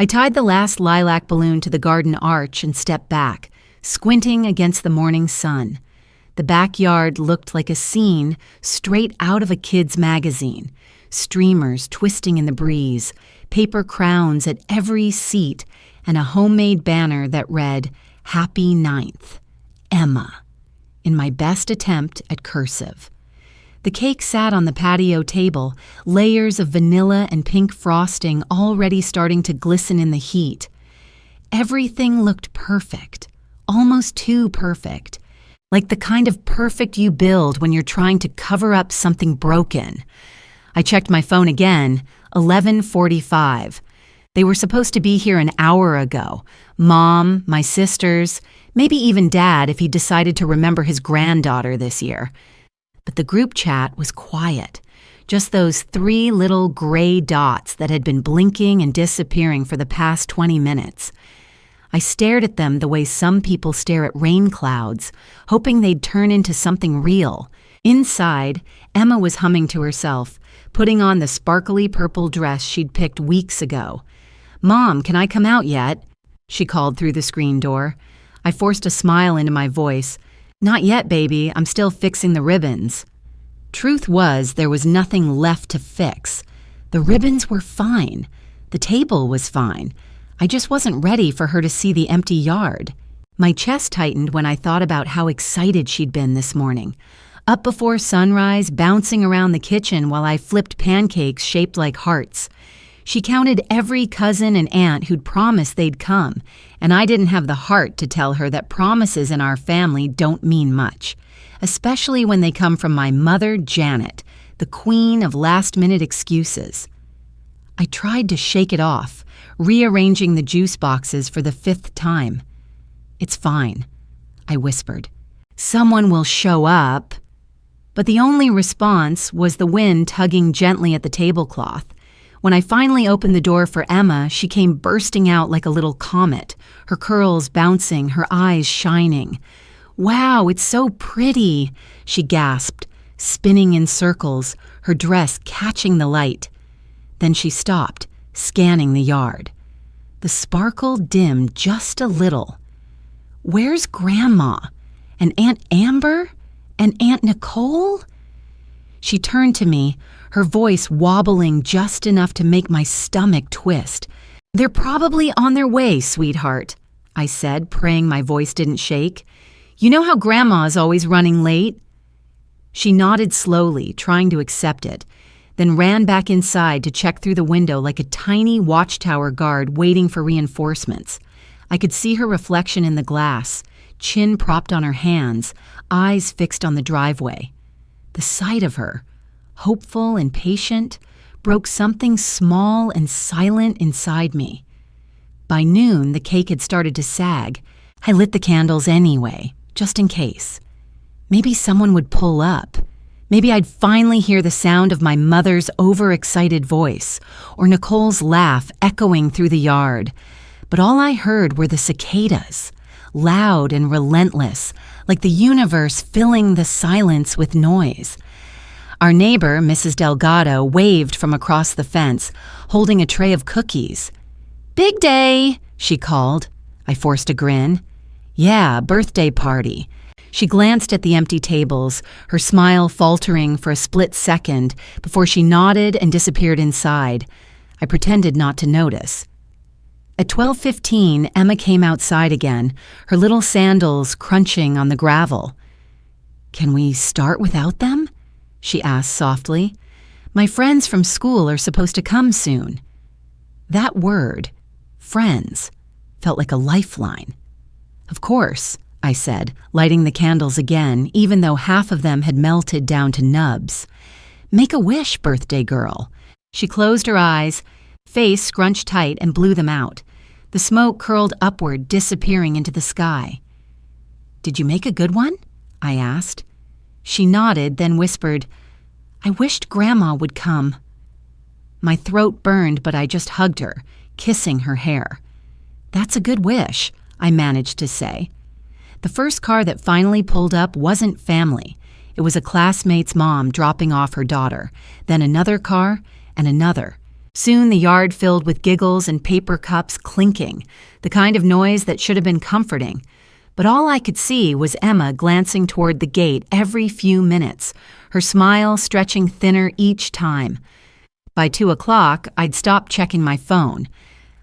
I tied the last lilac balloon to the garden arch and stepped back, squinting against the morning sun. The backyard looked like a scene straight out of a kid's magazine. Streamers twisting in the breeze, paper crowns at every seat, and a homemade banner that read, "Happy 9th, Emma," in my best attempt at cursive. The cake sat on the patio table, layers of vanilla and pink frosting already starting to glisten in the heat. Everything looked perfect, almost too perfect, like the kind of perfect you build when you're trying to cover up something broken. I checked my phone again, 11:45. They were supposed to be here an hour ago. Mom, my sisters, maybe even Dad if he decided to remember his granddaughter this year. But the group chat was quiet, just those 3 little gray dots that had been blinking and disappearing for the past 20 minutes. I stared at them the way some people stare at rain clouds, hoping they'd turn into something real. Inside, Emma was humming to herself, putting on the sparkly purple dress she'd picked weeks ago. "Mom, can I come out yet?" she called through the screen door. I forced a smile into my voice. "Not yet, baby. I'm still fixing the ribbons." Truth was, there was nothing left to fix. The ribbons were fine. The table was fine. I just wasn't ready for her to see the empty yard. My chest tightened when I thought about how excited she'd been this morning. Up before sunrise, bouncing around the kitchen while I flipped pancakes shaped like hearts. She counted every cousin and aunt who'd promised they'd come, and I didn't have the heart to tell her that promises in our family don't mean much, especially when they come from my mother, Janet, the queen of last-minute excuses. I tried to shake it off, rearranging the juice boxes for the 5th time. "It's fine," I whispered. "Someone will show up." But the only response was the wind tugging gently at the tablecloth. When I finally opened the door for Emma, she came bursting out like a little comet, her curls bouncing, her eyes shining. "Wow, it's so pretty," she gasped, spinning in circles, her dress catching the light. Then she stopped, scanning the yard. The sparkle dimmed just a little. "Where's Grandma? And Aunt Amber? And Aunt Nicole?" She turned to me, her voice wobbling just enough to make my stomach twist. "They're probably on their way, sweetheart," I said, praying my voice didn't shake. "You know how Grandma's always running late?" She nodded slowly, trying to accept it, then ran back inside to check through the window like a tiny watchtower guard waiting for reinforcements. I could see her reflection in the glass, chin propped on her hands, eyes fixed on the driveway. The sight of her, hopeful and patient, broke something small and silent inside me. By noon, the cake had started to sag. I lit the candles anyway, just in case. Maybe someone would pull up. Maybe I'd finally hear the sound of my mother's overexcited voice, or Nicole's laugh echoing through the yard. But all I heard were the cicadas, loud and relentless, like the universe filling the silence with noise. Our neighbor, Mrs. Delgado, waved from across the fence, holding a tray of cookies. "Big day," she called. I forced a grin. "Yeah, birthday party." She glanced at the empty tables, her smile faltering for a split second before she nodded and disappeared inside. I pretended not to notice. At 12:15, Emma came outside again, her little sandals crunching on the gravel. "Can we start without them?" she asked softly. "My friends from school are supposed to come soon." That word, friends, felt like a lifeline. "Of course," I said, lighting the candles again, even though half of them had melted down to nubs. "Make a wish, birthday girl." She closed her eyes, face scrunched tight, and blew them out. The smoke curled upward, disappearing into the sky. "Did you make a good one?" I asked. She nodded, then whispered, "I wished Grandma would come." My throat burned, but I just hugged her, kissing her hair. "That's a good wish," I managed to say. The first car that finally pulled up wasn't family. It was a classmate's mom dropping off her daughter, then another car, and another. Soon the yard filled with giggles and paper cups clinking, the kind of noise that should have been comforting. But all I could see was Emma glancing toward the gate every few minutes, her smile stretching thinner each time. By 2 o'clock, I'd stopped checking my phone.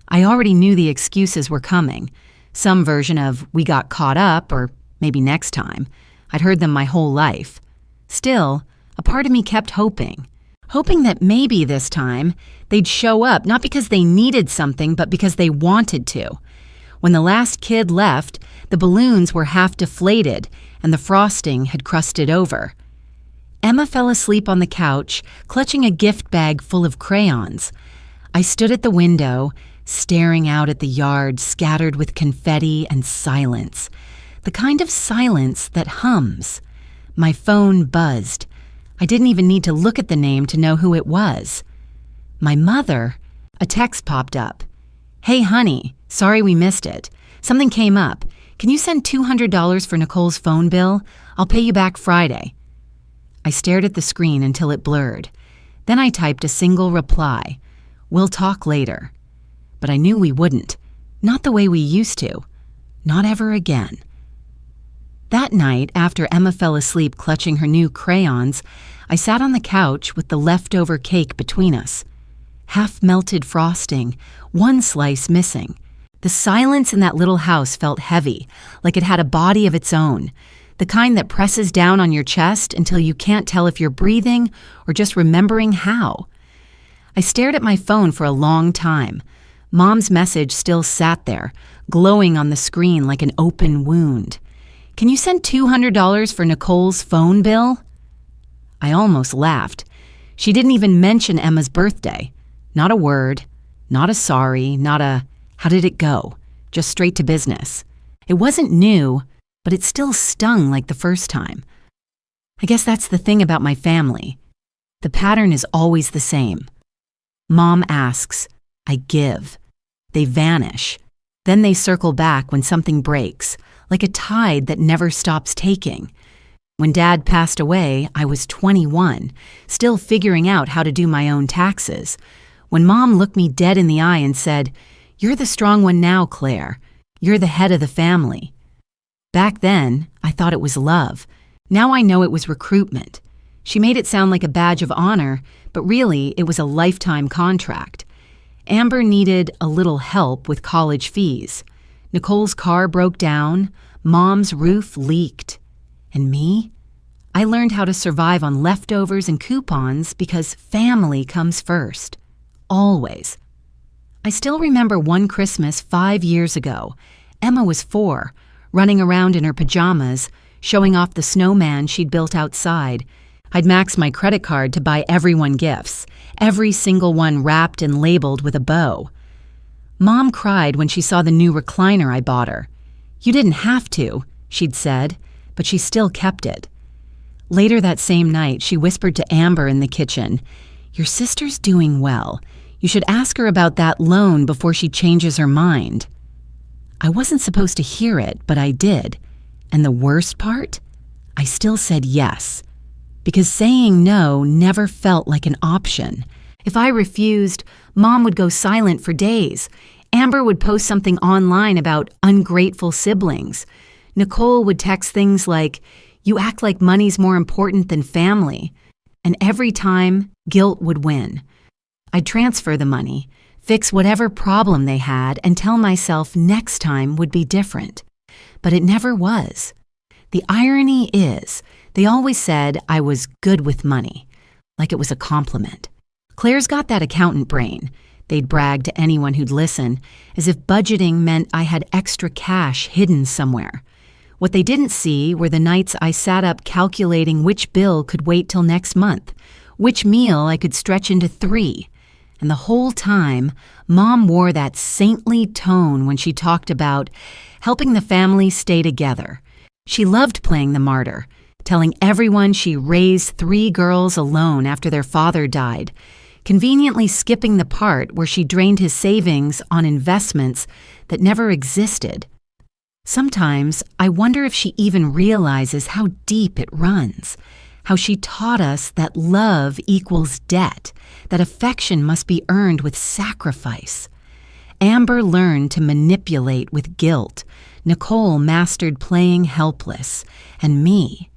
I already knew the excuses were coming. Some version of, we got caught up, or maybe next time. I'd heard them my whole life. Still, a part of me kept hoping that maybe this time they'd show up, not because they needed something, but because they wanted to. When the last kid left, the balloons were half deflated and the frosting had crusted over. Emma fell asleep on the couch, clutching a gift bag full of crayons. I stood at the window, staring out at the yard scattered with confetti and silence. The kind of silence that hums. My phone buzzed. I didn't even need to look at the name to know who it was. My mother. A text popped up. "Hey, honey, sorry we missed it. Something came up. Can you send $200 for Nicole's phone bill? I'll pay you back Friday." I stared at the screen until it blurred. Then I typed a single reply. "We'll talk later." But I knew we wouldn't. Not the way we used to. Not ever again. That night, after Emma fell asleep clutching her new crayons, I sat on the couch with the leftover cake between us. Half-melted frosting, one slice missing. The silence in that little house felt heavy, like it had a body of its own, the kind that presses down on your chest until you can't tell if you're breathing or just remembering how. I stared at my phone for a long time. Mom's message still sat there, glowing on the screen like an open wound. "Can you send $200 for Nicole's phone bill?" I almost laughed. She didn't even mention Emma's birthday. Not a word, not a sorry, not a, "How did it go?" Just straight to business. It wasn't new, but it still stung like the first time. I guess that's the thing about my family. The pattern is always the same. Mom asks, I give. They vanish. Then they circle back when something breaks, like a tide that never stops taking. When Dad passed away, I was 21, still figuring out how to do my own taxes. When Mom looked me dead in the eye and said, "You're the strong one now, Claire. You're the head of the family." Back then, I thought it was love. Now I know it was recruitment. She made it sound like a badge of honor, but really it was a lifetime contract. Amber needed a little help with college fees. Nicole's car broke down. Mom's roof leaked. And me? I learned how to survive on leftovers and coupons because family comes first. Always. I still remember one Christmas 5 years ago. Emma was 4, running around in her pajamas, showing off the snowman she'd built outside. I'd maxed my credit card to buy everyone gifts, every single one wrapped and labeled with a bow. Mom cried when she saw the new recliner I bought her. "You didn't have to," she'd said, but she still kept it. Later that same night, she whispered to Amber in the kitchen, "Your sister's doing well. You should ask her about that loan before she changes her mind." I wasn't supposed to hear it, but I did. And the worst part? I still said yes. Because saying no never felt like an option. If I refused, Mom would go silent for days. Amber would post something online about ungrateful siblings. Nicole would text things like, "You act like money's more important than family." And every time, guilt would win. I'd transfer the money, fix whatever problem they had, and tell myself next time would be different. But it never was. The irony is, they always said I was good with money, like it was a compliment. Claire's got that accountant brain, they'd brag to anyone who'd listen, as if budgeting meant I had extra cash hidden somewhere. What they didn't see were the nights I sat up calculating which bill could wait till next month, which meal I could stretch into 3. And the whole time, Mom wore that saintly tone when she talked about helping the family stay together. She loved playing the martyr, telling everyone she raised 3 girls alone after their father died, conveniently skipping the part where she drained his savings on investments that never existed. Sometimes I wonder if she even realizes how deep it runs, how she taught us that love equals debt, that affection must be earned with sacrifice. Amber learned to manipulate with guilt. Nicole mastered playing helpless. And me,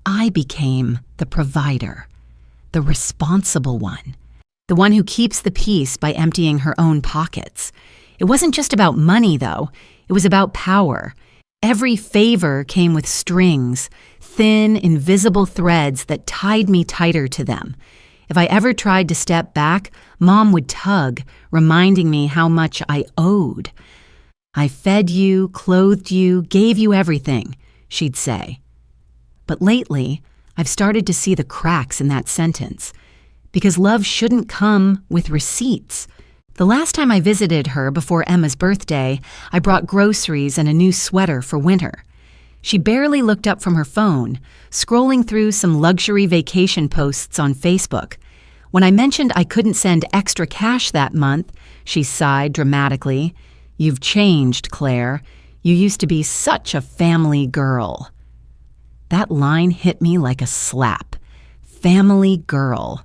I became the provider, the responsible one, the one who keeps the peace by emptying her own pockets. It wasn't just about money, though. It was about power. Every favor came with strings, thin, invisible threads that tied me tighter to them. If I ever tried to step back, Mom would tug, reminding me how much I owed. "I fed you, clothed you, gave you everything," she'd say. But lately, I've started to see the cracks in that sentence, because love shouldn't come with receipts. The last time I visited her before Emma's birthday, I brought groceries and a new sweater for winter. She barely looked up from her phone, scrolling through some luxury vacation posts on Facebook. When I mentioned I couldn't send extra cash that month, she sighed dramatically. "You've changed, Claire. You used to be such a family girl." That line hit me like a slap. Family girl.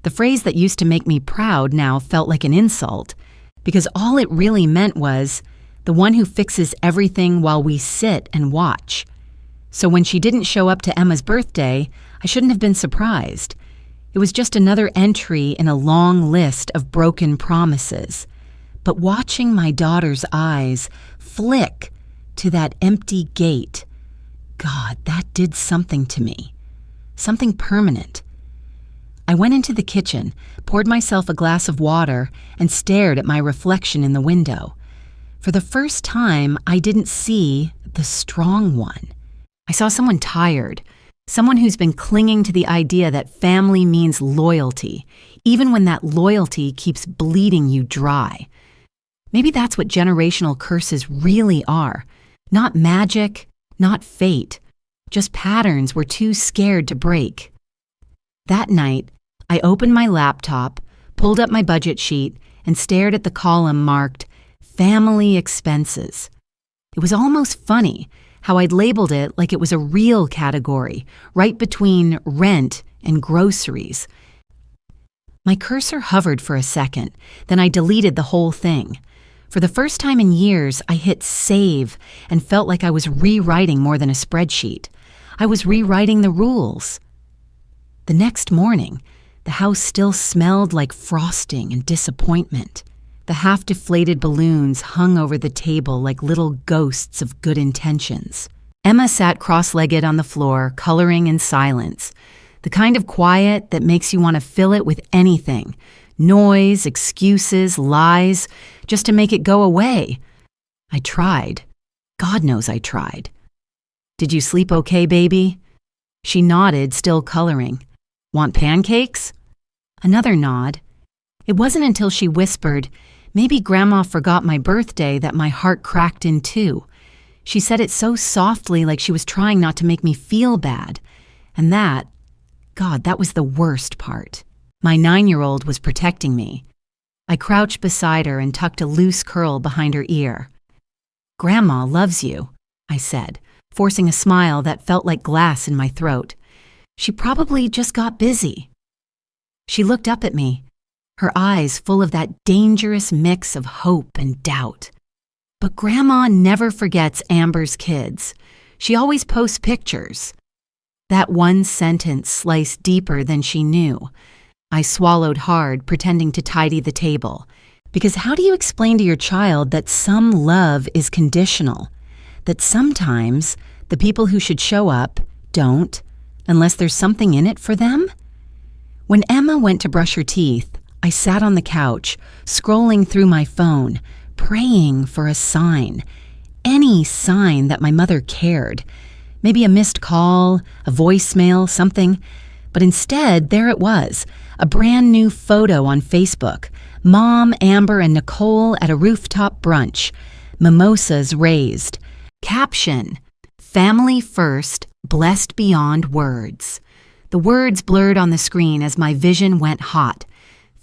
The phrase that used to make me proud now felt like an insult, because all it really meant was the one who fixes everything while we sit and watch. So when she didn't show up to Emma's birthday, I shouldn't have been surprised. It was just another entry in a long list of broken promises. But watching my daughter's eyes flick to that empty gate, God, that did something to me. Something permanent. I went into the kitchen, poured myself a glass of water, and stared at my reflection in the window. For the first time, I didn't see the strong one. I saw someone tired, someone who's been clinging to the idea that family means loyalty, even when that loyalty keeps bleeding you dry. Maybe that's what generational curses really are. Not magic, not fate, just patterns we're too scared to break. That night, I opened my laptop, pulled up my budget sheet, and stared at the column marked Family Expenses. It was almost funny how I'd labeled it like it was a real category, right between rent and groceries. My cursor hovered for a second, then I deleted the whole thing. For the first time in years, I hit save and felt like I was rewriting more than a spreadsheet. I was rewriting the rules. The next morning, the house still smelled like frosting and disappointment. The half-deflated balloons hung over the table like little ghosts of good intentions. Emma sat cross-legged on the floor, coloring in silence. The kind of quiet that makes you want to fill it with anything. Noise, excuses, lies, just to make it go away. I tried. God knows I tried. "Did you sleep okay, baby?" She nodded, still coloring. "Want pancakes?" Another nod. It wasn't until she whispered, "Maybe Grandma forgot my birthday," that my heart cracked in two. She said it so softly, like she was trying not to make me feel bad. And that was the worst part. My 9-year-old was protecting me. I crouched beside her and tucked a loose curl behind her ear. "Grandma loves you," I said, forcing a smile that felt like glass in my throat. "She probably just got busy." She looked up at me, her eyes full of that dangerous mix of hope and doubt. "But Grandma never forgets Amber's kids. She always posts pictures." That one sentence sliced deeper than she knew. I swallowed hard, pretending to tidy the table. Because how do you explain to your child that some love is conditional? That sometimes the people who should show up don't, unless there's something in it for them? When Emma went to brush her teeth, I sat on the couch, scrolling through my phone, praying for a sign. Any sign that my mother cared. Maybe a missed call, a voicemail, something. But instead, there it was, a brand new photo on Facebook. Mom, Amber, and Nicole at a rooftop brunch. Mimosas raised. Caption, "Family first, blessed beyond words." The words blurred on the screen as my vision went hot.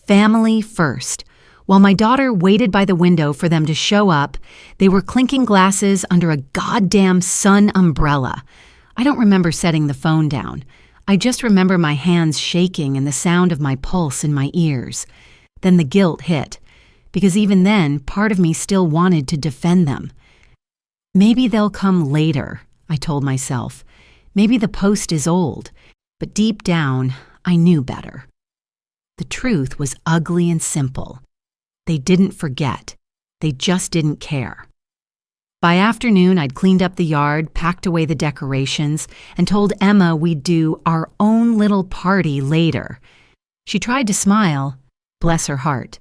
Family first. While my daughter waited by the window for them to show up, they were clinking glasses under a goddamn sun umbrella. I don't remember setting the phone down. I just remember my hands shaking and the sound of my pulse in my ears. Then the guilt hit, because even then, part of me still wanted to defend them. Maybe they'll come later, I told myself. Maybe the post is old, but deep down, I knew better. The truth was ugly and simple. They didn't forget. They just didn't care. By afternoon, I'd cleaned up the yard, packed away the decorations, and told Emma we'd do our own little party later. She tried to smile, bless her heart.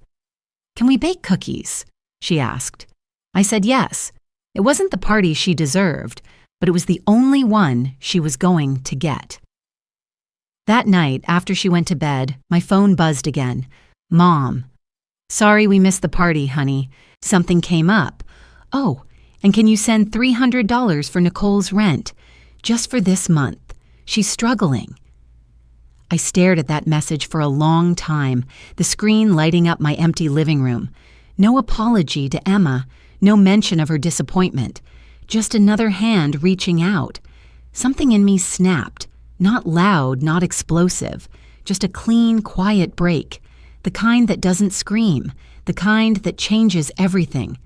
"Can we bake cookies?" she asked. I said yes. It wasn't the party she deserved, but it was the only one she was going to get. That night, after she went to bed, my phone buzzed again. "Mom. Sorry we missed the party, honey. Something came up. Oh, and can you send $300 for Nicole's rent? Just for this month. She's struggling." I stared at that message for a long time, the screen lighting up my empty living room. No apology to Emma, no mention of her disappointment. Just another hand reaching out. Something in me snapped. Not loud, not explosive. Just a clean, quiet break. The kind that doesn't scream. The kind that changes everything.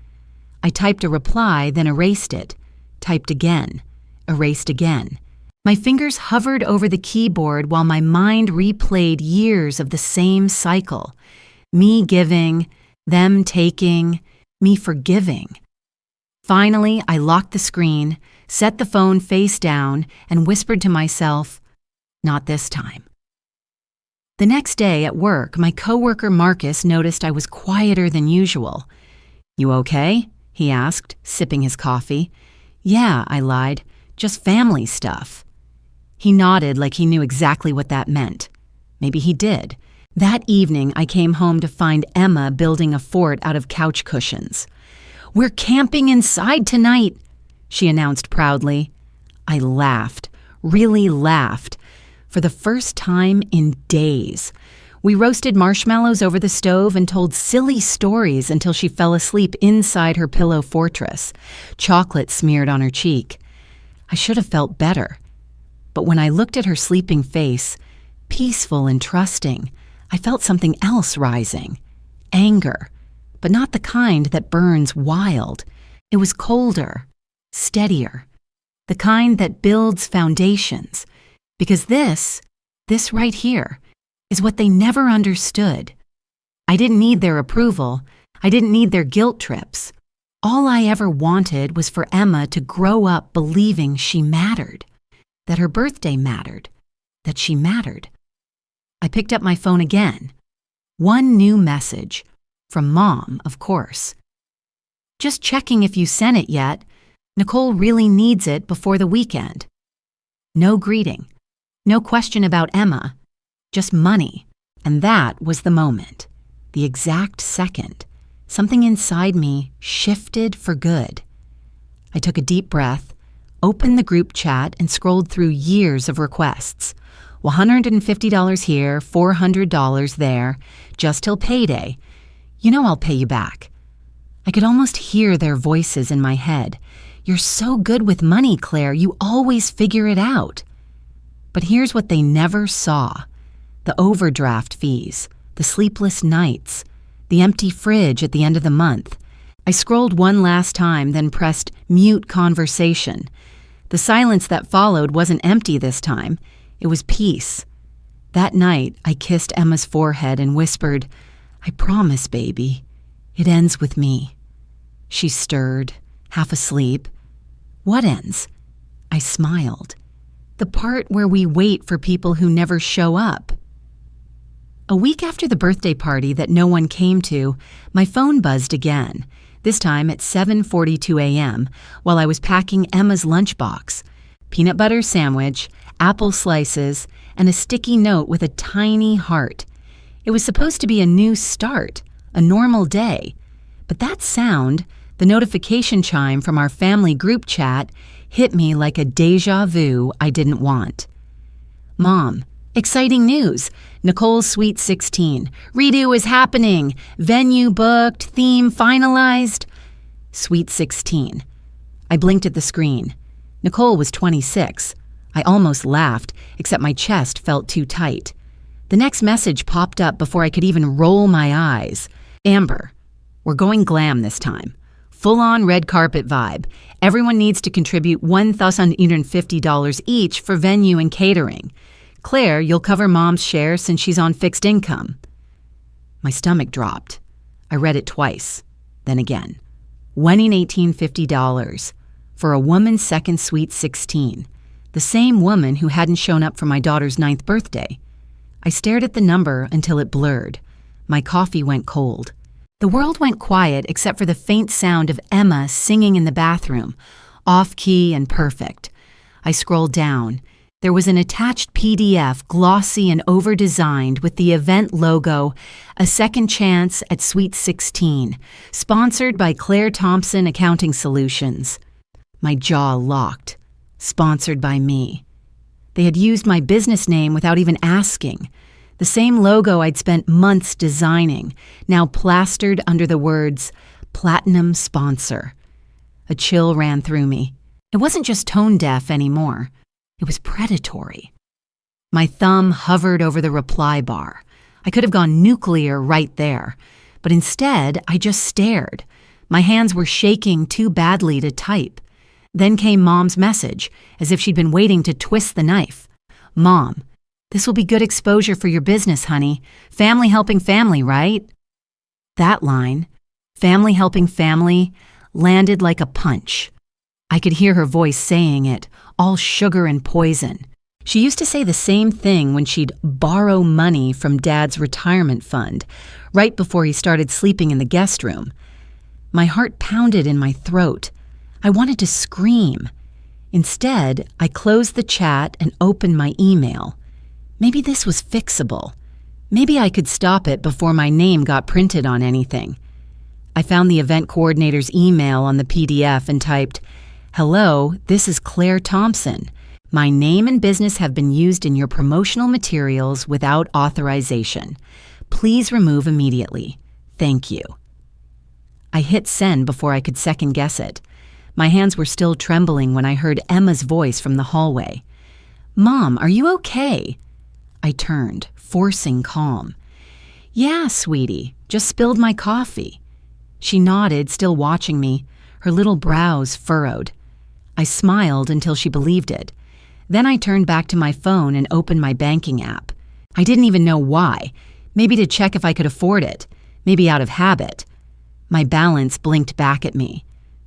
I typed a reply, then erased it. Typed again. Erased again. My fingers hovered over the keyboard while my mind replayed years of the same cycle. Me giving, them taking, me forgiving. Finally, I locked the screen, set the phone face down, and whispered to myself, "Not this time." The next day at work, my coworker Marcus noticed I was quieter than usual. "You okay?" he asked, sipping his coffee. "Yeah," I lied. "Just family stuff." He nodded like he knew exactly what that meant. Maybe he did. That evening, I came home to find Emma building a fort out of couch cushions. "We're camping inside tonight," she announced proudly. I laughed, really laughed, for the first time in days. We roasted marshmallows over the stove and told silly stories until she fell asleep inside her pillow fortress, chocolate smeared on her cheek. I should have felt better. But when I looked at her sleeping face, peaceful and trusting, I felt something else rising. Anger, but not the kind that burns wild. It was colder, steadier, the kind that builds foundations. Because this right here, is what they never understood. I didn't need their approval. I didn't need their guilt trips. All I ever wanted was for Emma to grow up believing she mattered, that her birthday mattered, that she mattered. I picked up my phone again. One new message, from Mom, of course. "Just checking if you sent it yet. Nicole really needs it before the weekend." No greeting, no question about Emma. Just money, and that was the moment, the exact second. Something inside me shifted for good. I took a deep breath, opened the group chat, and scrolled through years of requests. $150 here, $400 there, just till payday. You know I'll pay you back. I could almost hear their voices in my head. "You're so good with money, Claire. You always figure it out." But here's what they never saw. The overdraft fees, the sleepless nights, the empty fridge at the end of the month. I scrolled one last time, then pressed mute conversation. The silence that followed wasn't empty this time. It was peace. That night, I kissed Emma's forehead and whispered, "I promise, baby, it ends with me." She stirred, half asleep. "What ends?" I smiled. "The part where we wait for people who never show up." A week after the birthday party that no one came to, my phone buzzed again, this time at 7:42 a.m. while I was packing Emma's lunchbox. Peanut butter sandwich, apple slices, and a sticky note with a tiny heart. It was supposed to be a new start, a normal day. But that sound, the notification chime from our family group chat, hit me like a déjà vu I didn't want. "Mom, exciting news. Nicole's Sweet 16. Redo is happening. Venue booked, theme finalized." Sweet 16. I blinked at the screen. Nicole was 26. I almost laughed, except my chest felt too tight. The next message popped up before I could even roll my eyes. Amber, we're going glam this time. Full-on red carpet vibe. Everyone needs to contribute $1,150 each for venue and catering. Claire, you'll cover Mom's share since she's on fixed income. My stomach dropped. I read it twice, then again. Winning $1,850 for a woman's second sweet 16. The same woman who hadn't shown up for my daughter's 9th birthday. I stared at the number until it blurred. My coffee went cold. The world went quiet except for the faint sound of Emma singing in the bathroom, off-key and perfect. I scrolled down. There was an attached PDF, glossy and over-designed, with the event logo, A Second Chance at Sweet 16, sponsored by Claire Thompson Accounting Solutions. My jaw locked. Sponsored by me. They had used my business name without even asking. The same logo I'd spent months designing, now plastered under the words, Platinum Sponsor. A chill ran through me. It wasn't just tone deaf anymore. It was predatory. My thumb hovered over the reply bar. I could have gone nuclear right there, but instead I just stared. My hands were shaking too badly to type. Then came Mom's message, as if she'd been waiting to twist the knife. Mom, this will be good exposure for your business, honey. Family helping family, right? That line, family helping family, landed like a punch. I could hear her voice saying it, all sugar and poison. She used to say the same thing when she'd borrow money from Dad's retirement fund, right before he started sleeping in the guest room. My heart pounded in my throat. I wanted to scream. Instead, I closed the chat and opened my email. Maybe this was fixable. Maybe I could stop it before my name got printed on anything. I found the event coordinator's email on the PDF and typed, Hello, this is Claire Thompson. My name and business have been used in your promotional materials without authorization. Please remove immediately. Thank you. I hit send before I could second guess it. My hands were still trembling when I heard Emma's voice from the hallway. Mom, are you okay? I turned, forcing calm. Yeah, sweetie, just spilled my coffee. She nodded, still watching me, her little brows furrowed. I smiled until she believed it. Then I turned back to my phone and opened my banking app. I didn't even know why. Maybe to check if I could afford it. Maybe out of habit. My balance blinked back at me.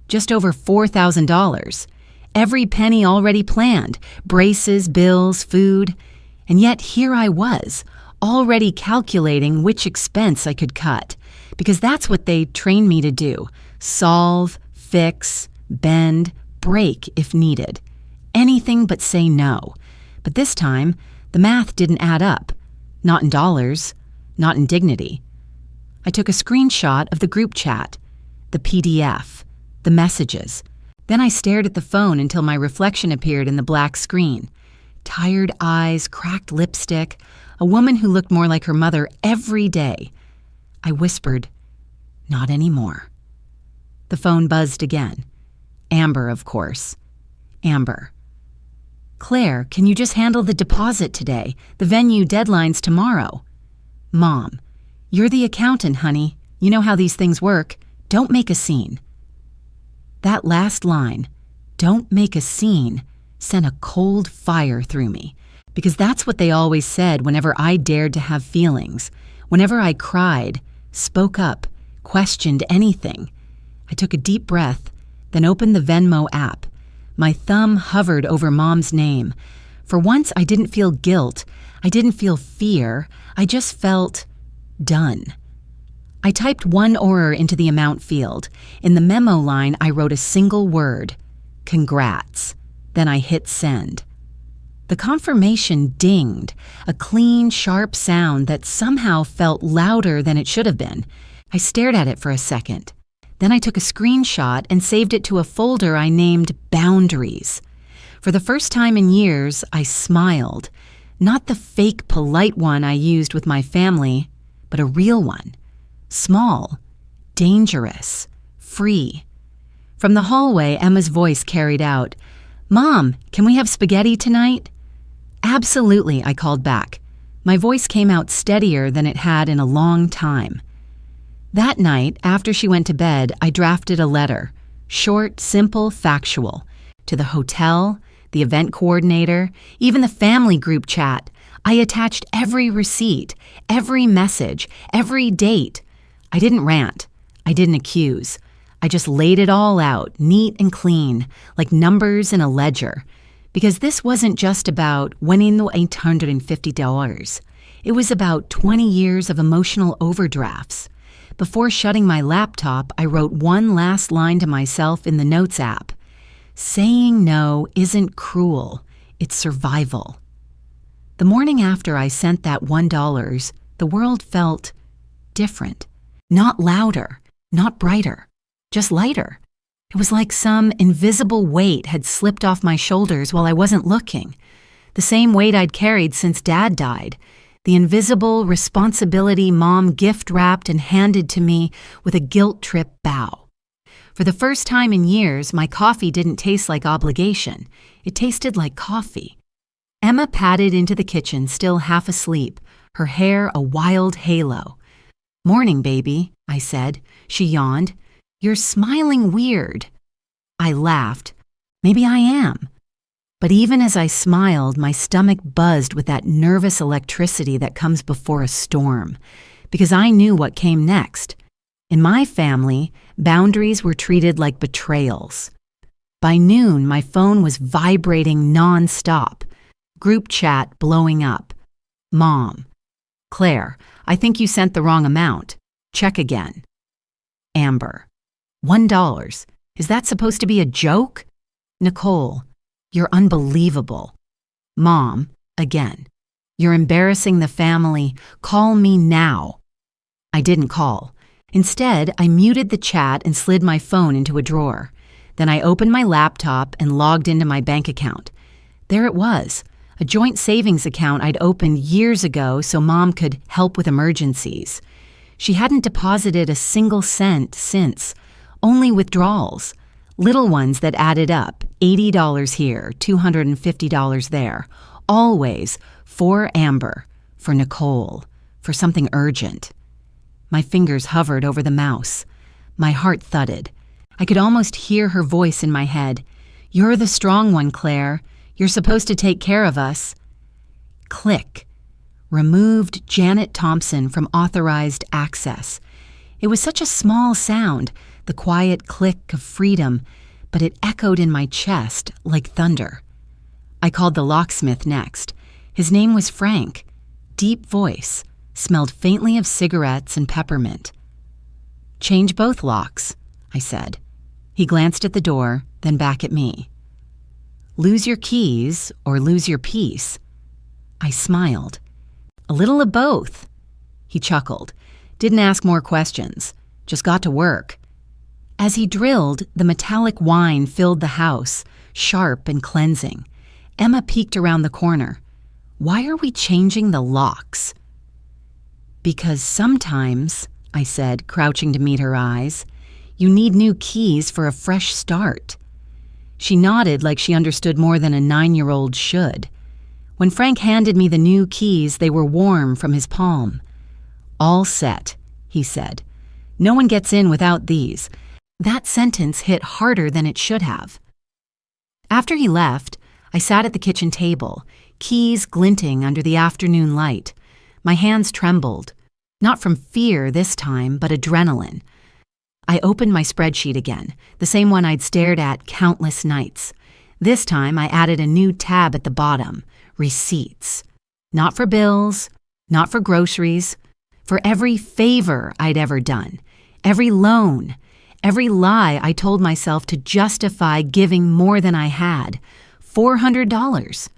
Just over $4,000. Every penny already planned. Braces, bills, food. And yet here I was, already calculating which expense I could cut. Because that's what they trained me to do. Solve, fix, bend, break if needed. Anything but say no. But this time, the math didn't add up. Not in dollars, not in dignity. I took a screenshot of the group chat, the PDF, the messages. Then I stared at the phone until my reflection appeared in the black screen. Tired eyes, cracked lipstick, a woman who looked more like her mother every day. I whispered, Not anymore. The phone buzzed again. Amber, of course. Amber. Claire, can you just handle the deposit today? The venue deadline's tomorrow. Mom, you're the accountant, honey. You know how these things work. Don't make a scene. That last line, don't make a scene, sent a cold fire through me. Because that's what they always said whenever I dared to have feelings. Whenever I cried, spoke up, questioned anything. I took a deep breath, then opened the Venmo app. My thumb hovered over Mom's name. For once, I didn't feel guilt. I didn't feel fear. I just felt done. I typed one order into the amount field. In the memo line, I wrote a single word, congrats. Then I hit send. The confirmation dinged, a clean, sharp sound that somehow felt louder than it should have been. I stared at it for a second. Then I took a screenshot and saved it to a folder I named Boundaries. For the first time in years, I smiled. Not the fake, polite one I used with my family, but a real one. Small, dangerous, free. From the hallway, Emma's voice carried out, "Mom, can we have spaghetti tonight?" "Absolutely," I called back. My voice came out steadier than it had in a long time. That night, after she went to bed, I drafted a letter, short, simple, factual, to the hotel, the event coordinator, even the family group chat. I attached every receipt, every message, every date. I didn't rant. I didn't accuse. I just laid it all out, neat and clean, like numbers in a ledger. Because this wasn't just about winning the $850. It was about 20 years of emotional overdrafts. Before shutting my laptop, I wrote one last line to myself in the Notes app. Saying no isn't cruel, it's survival. The morning after I sent that $1, the world felt different. Not louder, not brighter, just lighter. It was like some invisible weight had slipped off my shoulders while I wasn't looking. The same weight I'd carried since Dad died. The invisible responsibility Mom gift-wrapped and handed to me with a guilt-trip bow. For the first time in years, my coffee didn't taste like obligation. It tasted like coffee. Emma padded into the kitchen, still half asleep, her hair a wild halo. "Morning, baby," I said. She yawned. "You're smiling weird." I laughed. Maybe I am. But even as I smiled, my stomach buzzed with that nervous electricity that comes before a storm, because I knew what came next. In my family, boundaries were treated like betrayals. By noon, my phone was vibrating non-stop. Group chat blowing up. Mom. Claire, I think you sent the wrong amount. Check again. Amber. $1. Is that supposed to be a joke? Nicole. You're unbelievable. Mom. Again. You're embarrassing the family. Call me now. I didn't call. Instead, I muted the chat and slid my phone into a drawer. Then I opened my laptop and logged into my bank account. There it was, a joint savings account I'd opened years ago so Mom could help with emergencies. She hadn't deposited a single cent since, only withdrawals, little ones that added up, $80 here, $250 there, always for Amber, for Nicole, for something urgent. My fingers hovered over the mouse. My heart thudded. I could almost hear her voice in my head. "You're the strong one, Claire. You're supposed to take care of us." Click. Removed Janet Thompson from authorized access. It was such a small sound, the quiet click of freedom, but it echoed in my chest like thunder. I called the locksmith next. His name was Frank. Deep voice. Smelled faintly of cigarettes and peppermint. "Change both locks," I said. He glanced at the door, then back at me. "Lose your keys or lose your peace?" I smiled. "A little of both." He chuckled. Didn't ask more questions. Just got to work. As he drilled, the metallic whine filled the house, sharp and cleansing. Emma peeked around the corner. "Why are we changing the locks?" "Because sometimes," I said, crouching to meet her eyes, "you need new keys for a fresh start." She nodded like she understood more than a 9-year-old should. When Frank handed me the new keys, they were warm from his palm. "All set," he said. "No one gets in without these." That sentence hit harder than it should have. After he left, I sat at the kitchen table, keys glinting under the afternoon light. My hands trembled, not from fear this time, but adrenaline. I opened my spreadsheet again, the same one I'd stared at countless nights. This time I added a new tab at the bottom, receipts. Not for bills, not for groceries, for every favor I'd ever done, every loan, every lie I told myself to justify giving more than I had. $400.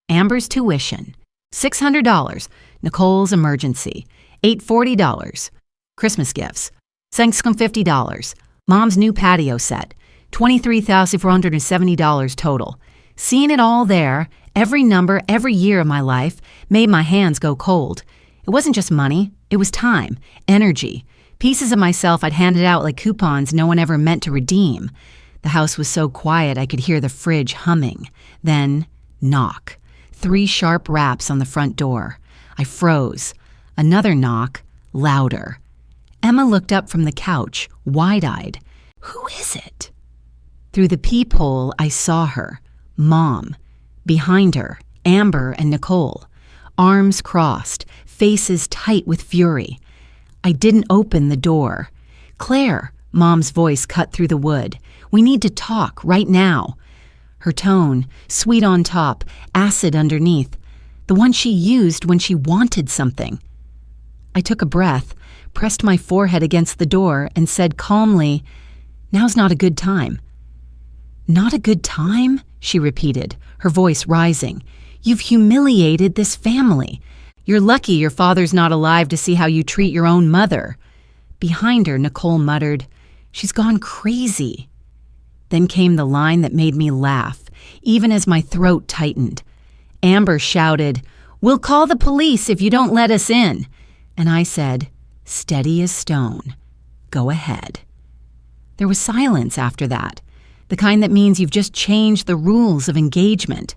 Amber's tuition. $600. Nicole's emergency. $840. Christmas gifts. $650. Mom's new patio set. $23,470 total. Seeing it all there, every number, every year of my life, made my hands go cold. It wasn't just money. It was time, energy, pieces of myself I'd handed out like coupons no one ever meant to redeem. The house was so quiet I could hear the fridge humming. Then, knock. 3 sharp raps on the front door. I froze. Another knock, louder. Emma looked up from the couch, wide-eyed. "Who is it?" Through the peephole, I saw her. Mom. Behind her, Amber and Nicole. Arms crossed, faces tight with fury. I didn't open the door. "Claire," Mom's voice cut through the wood. "We need to talk right now." Her tone, sweet on top, acid underneath. The one she used when she wanted something. I took a breath, pressed my forehead against the door, and said calmly, "Now's not a good time." "Not a good time?" she repeated, her voice rising. "You've humiliated this family. You're lucky your father's not alive to see how you treat your own mother." Behind her, Nicole muttered, "She's gone crazy." Then came the line that made me laugh, even as my throat tightened. Amber shouted, "We'll call the police if you don't let us in." And I said, steady as stone, "Go ahead." There was silence after that, the kind that means you've just changed the rules of engagement.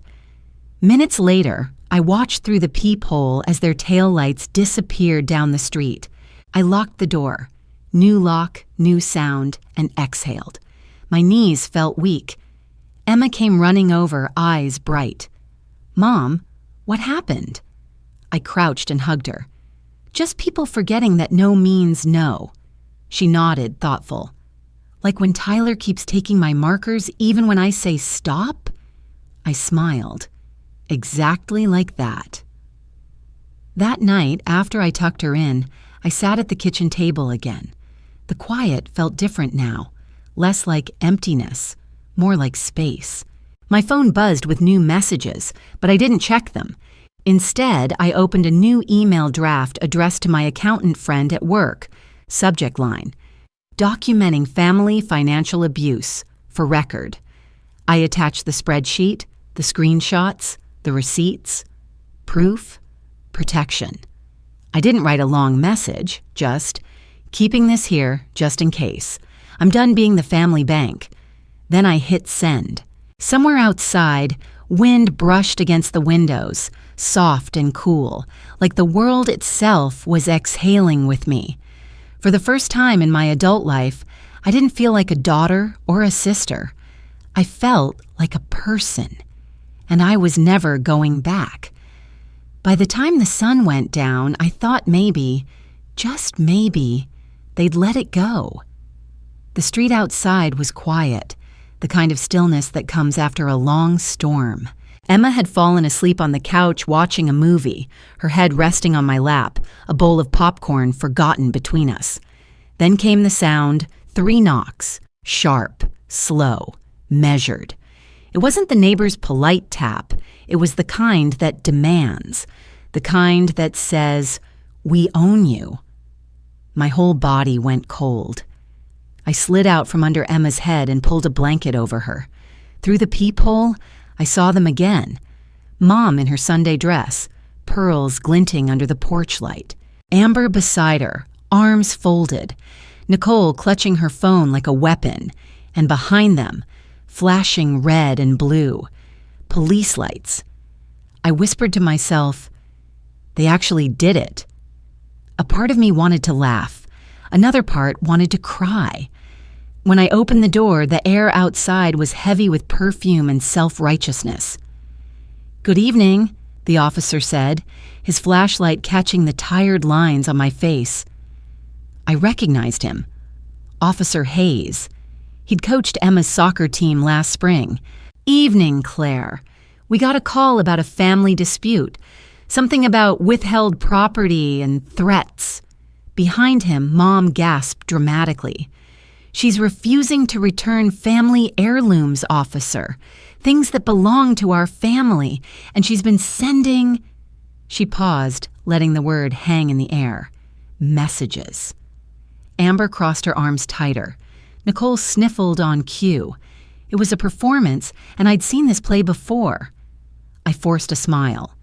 Minutes later, I watched through the peephole as their taillights disappeared down the street. I locked the door. New lock, new sound, and exhaled. My knees felt weak. Emma came running over, eyes bright. "Mom, what happened?" I crouched and hugged her. "Just people forgetting that no means no." She nodded, thoughtful. "Like when Tyler keeps taking my markers even when I say stop?" I smiled. Exactly like that. That night, after I tucked her in, I sat at the kitchen table again. The quiet felt different now. Less like emptiness, more like space. My phone buzzed with new messages, but I didn't check them. Instead, I opened a new email draft addressed to my accountant friend at work. Subject line, "Documenting family financial abuse, for record." I attached the spreadsheet, the screenshots, the receipts. Proof, protection. I didn't write a long message, just, "Keeping this here, just in case. I'm done being the family bank." Then I hit send. Somewhere outside, wind brushed against the windows, soft and cool, like the world itself was exhaling with me. For the first time in my adult life, I didn't feel like a daughter or a sister. I felt like a person, and I was never going back. By the time the sun went down, I thought maybe, just maybe, they'd let it go. The street outside was quiet, the kind of stillness that comes after a long storm. Emma had fallen asleep on the couch watching a movie, her head resting on my lap, a bowl of popcorn forgotten between us. Then came the sound, 3 knocks, sharp, slow, measured. It wasn't the neighbor's polite tap, it was the kind that demands, the kind that says, "We own you." My whole body went cold. I slid out from under Emma's head and pulled a blanket over her. Through the peephole, I saw them again. Mom in her Sunday dress, pearls glinting under the porch light. Amber beside her, arms folded. Nicole clutching her phone like a weapon. And behind them, flashing red and blue, police lights. I whispered to myself, they actually did it. A part of me wanted to laugh. Another part wanted to cry. When I opened the door, the air outside was heavy with perfume and self-righteousness. "Good evening," the officer said, his flashlight catching the tired lines on my face. I recognized him. Officer Hayes. He'd coached Emma's soccer team last spring. "Evening, Claire. We got a call about a family dispute. Something about withheld property and threats." Behind him, Mom gasped dramatically. "She's refusing to return family heirlooms, officer. Things that belong to our family. And she's been sending—" She paused, letting the word hang in the air. "Messages." Amber crossed her arms tighter. Nicole sniffled on cue. It was a performance, and I'd seen this play before. I forced a smile.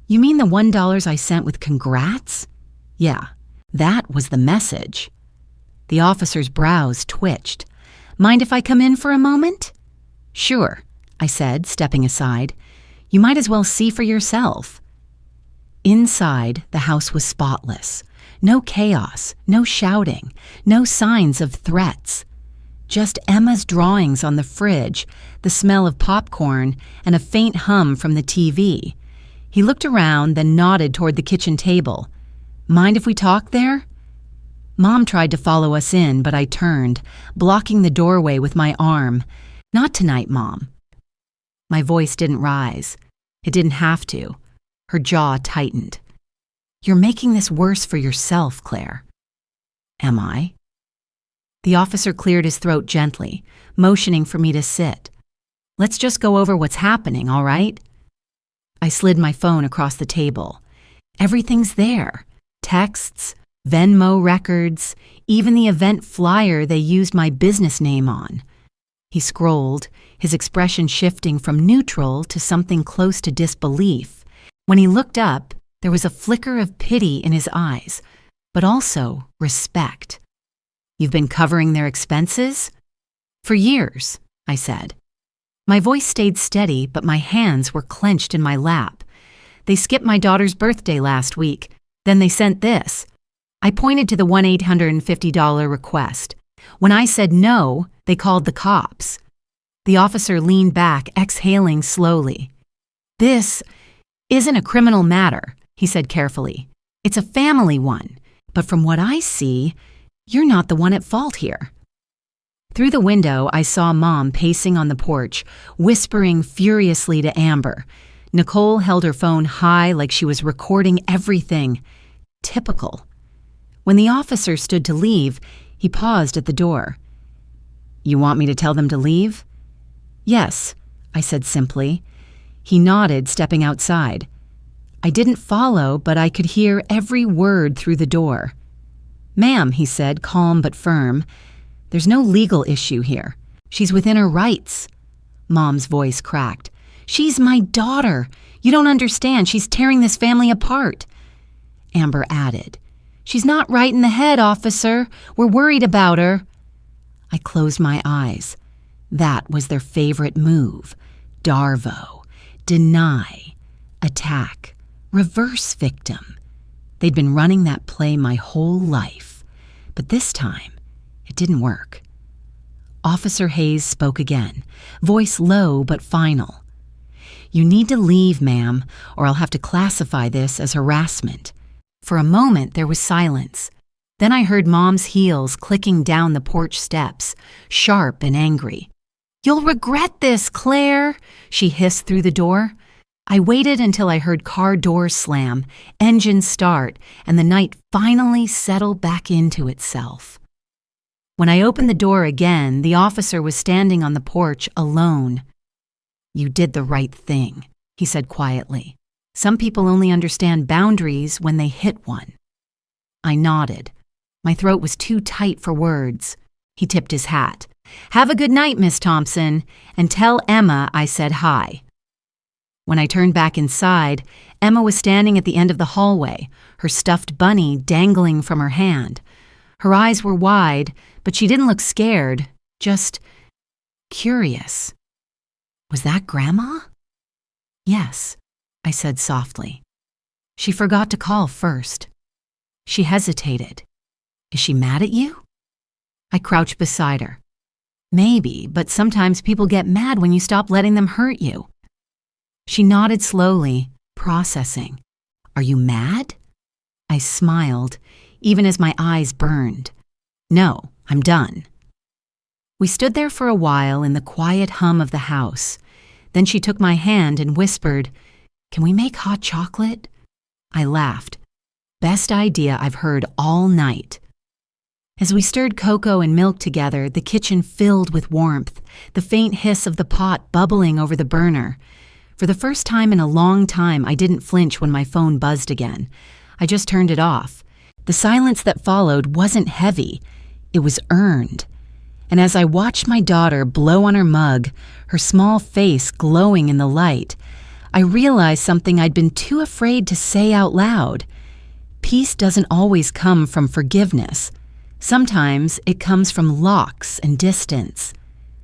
"You mean the $1 I sent with congrats?" "Yeah, that was the message." The officer's brows twitched. Mind if I come in for a moment?" "Sure," I said, stepping aside. "You might as well see for yourself." Inside, the house was spotless. No chaos, no shouting, no signs of threats. Just Emma's drawings on the fridge, the smell of popcorn, and a faint hum from the TV. He looked around, then nodded toward the kitchen table. "Mind if we talk there?" Mom tried to follow us in, but I turned, blocking the doorway with my arm. "Not tonight, Mom." My voice didn't rise. It didn't have to. Her jaw tightened. "You're making this worse for yourself, Claire." "Am I?" The officer cleared his throat gently, motioning for me to sit. "Let's just go over what's happening, all right?" I slid my phone across the table. Everything's there. Texts, Venmo records, even the event flyer they used my business name on. He scrolled, his expression shifting from neutral to something close to disbelief. When he looked up, there was a flicker of pity in his eyes, but also respect. "You've been covering their expenses?" "For years," I said. My voice stayed steady, but my hands were clenched in my lap. "They skipped my daughter's birthday last week. Then they sent this." I pointed to the $1,850 request. When I said no, they called the cops. The officer leaned back, exhaling slowly. "This isn't a criminal matter," he said carefully. "It's a family one. But from what I see, you're not the one at fault here." Through the window, I saw Mom pacing on the porch, whispering furiously to Amber. Nicole held her phone high like she was recording everything. Typical. When the officer stood to leave, he paused at the door. "You want me to tell them to leave?" "Yes," I said simply. He nodded, stepping outside. I didn't follow, but I could hear every word through the door. "Ma'am," he said, calm but firm, "there's no legal issue here. She's within her rights." Mom's voice cracked. "She's my daughter. You don't understand. She's tearing this family apart." Amber added, "She's not right in the head, officer. We're worried about her." I closed my eyes. That was their favorite move. Darvo. Deny. Attack. Reverse victim. They'd been running that play my whole life. But this time, it didn't work. Officer Hayes spoke again, voice low but final. "You need to leave, ma'am, or I'll have to classify this as harassment." For a moment, there was silence. Then I heard Mom's heels clicking down the porch steps, sharp and angry. "You'll regret this, Claire," she hissed through the door. I waited until I heard car doors slam, engines start, and the night finally settle back into itself. When I opened the door again, the officer was standing on the porch alone. "You did the right thing," he said quietly. "Some people only understand boundaries when they hit one." I nodded. My throat was too tight for words. He tipped his hat. "Have a good night, Miss Thompson, and tell Emma I said hi." When I turned back inside, Emma was standing at the end of the hallway, her stuffed bunny dangling from her hand. Her eyes were wide, but she didn't look scared, just curious. "Was that Grandma?" "Yes," I said softly. "She forgot to call first." She hesitated. "Is she mad at you?" I crouched beside her. "Maybe, but sometimes people get mad when you stop letting them hurt you." She nodded slowly, processing. "Are you mad?" I smiled, even as my eyes burned. "No, I'm done." We stood there for a while in the quiet hum of the house. Then she took my hand and whispered, "Can we make hot chocolate?" I laughed. Best idea I've heard all night. As we stirred cocoa and milk together, the kitchen filled with warmth, the faint hiss of the pot bubbling over the burner. For the first time in a long time, I didn't flinch when my phone buzzed again. I just turned it off. The silence that followed wasn't heavy. It was earned. And as I watched my daughter blow on her mug, her small face glowing in the light, I realized something I'd been too afraid to say out loud. Peace doesn't always come from forgiveness. Sometimes it comes from locks and distance.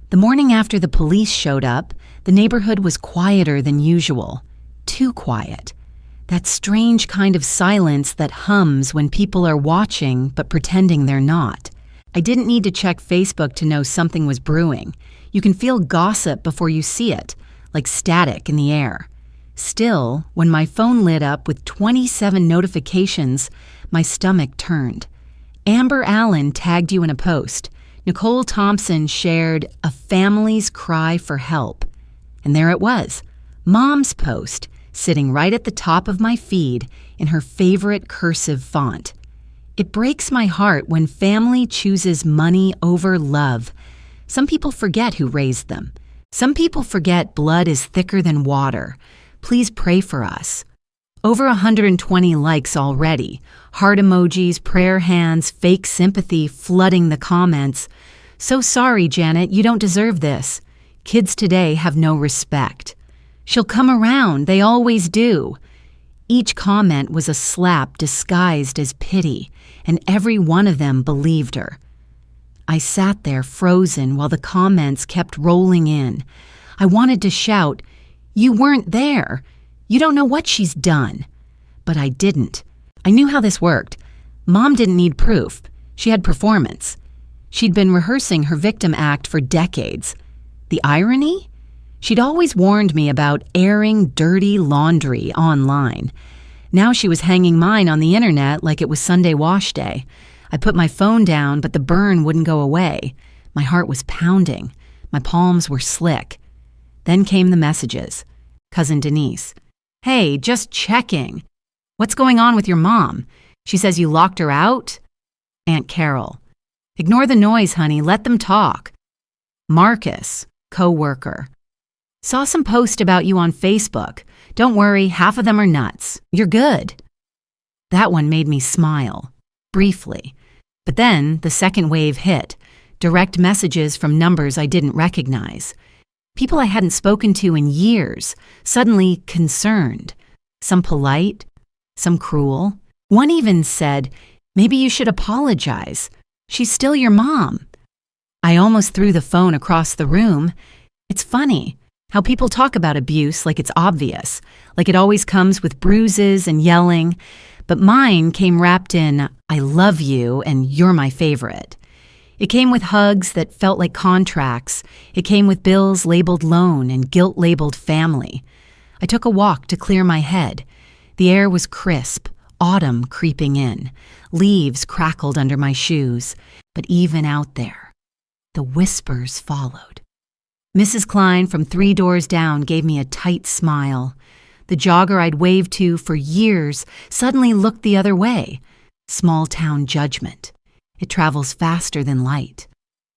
The morning after the police showed up, the neighborhood was quieter than usual. Too quiet. That strange kind of silence that hums when people are watching but pretending they're not. I didn't need to check Facebook to know something was brewing. You can feel gossip before you see it, like static in the air. Still, when my phone lit up with 27 notifications, my stomach turned. Amber Allen tagged you in a post. Nicole Thompson shared a family's cry for help. And there it was, Mom's post, sitting right at the top of my feed in her favorite cursive font. It breaks my heart when family chooses money over love. Some people forget who raised them. Some people forget blood is thicker than water. Please pray for us. Over 120 likes already. Heart emojis, prayer hands, fake sympathy flooding the comments. So sorry, Janet, you don't deserve this. Kids today have no respect. She'll come around, they always do. Each comment was a slap disguised as pity, and every one of them believed her. I sat there frozen while the comments kept rolling in. I wanted to shout, "You weren't there. You don't know what she's done." But I didn't. I knew how this worked. Mom didn't need proof. She had performance. She'd been rehearsing her victim act for decades. The irony? She'd always warned me about airing dirty laundry online. Now she was hanging mine on the internet like it was Sunday wash day. I put my phone down, but the burn wouldn't go away. My heart was pounding. My palms were slick. Then came the messages. Cousin Denise. "Hey, just checking. What's going on with your mom? She says you locked her out?" Aunt Carol. "Ignore the noise, honey. Let them talk." Marcus, co-worker. "Saw some post about you on Facebook. Don't worry, half of them are nuts. You're good." That one made me smile, briefly. But then the second wave hit. Direct messages from numbers I didn't recognize. People I hadn't spoken to in years, suddenly concerned. Some polite, some cruel. One even said, "Maybe you should apologize. She's still your mom." I almost threw the phone across the room. It's funny how people talk about abuse like it's obvious, like it always comes with bruises and yelling. But mine came wrapped in, "I love you and you're my favorite." It came with hugs that felt like contracts. It came with bills labeled loan and guilt labeled family. I took a walk to clear my head. The air was crisp, autumn creeping in. Leaves crackled under my shoes. But even out there, the whispers followed. Mrs. Klein from 3 doors down gave me a tight smile. The jogger I'd waved to for years suddenly looked the other way. Small town judgment. It travels faster than light.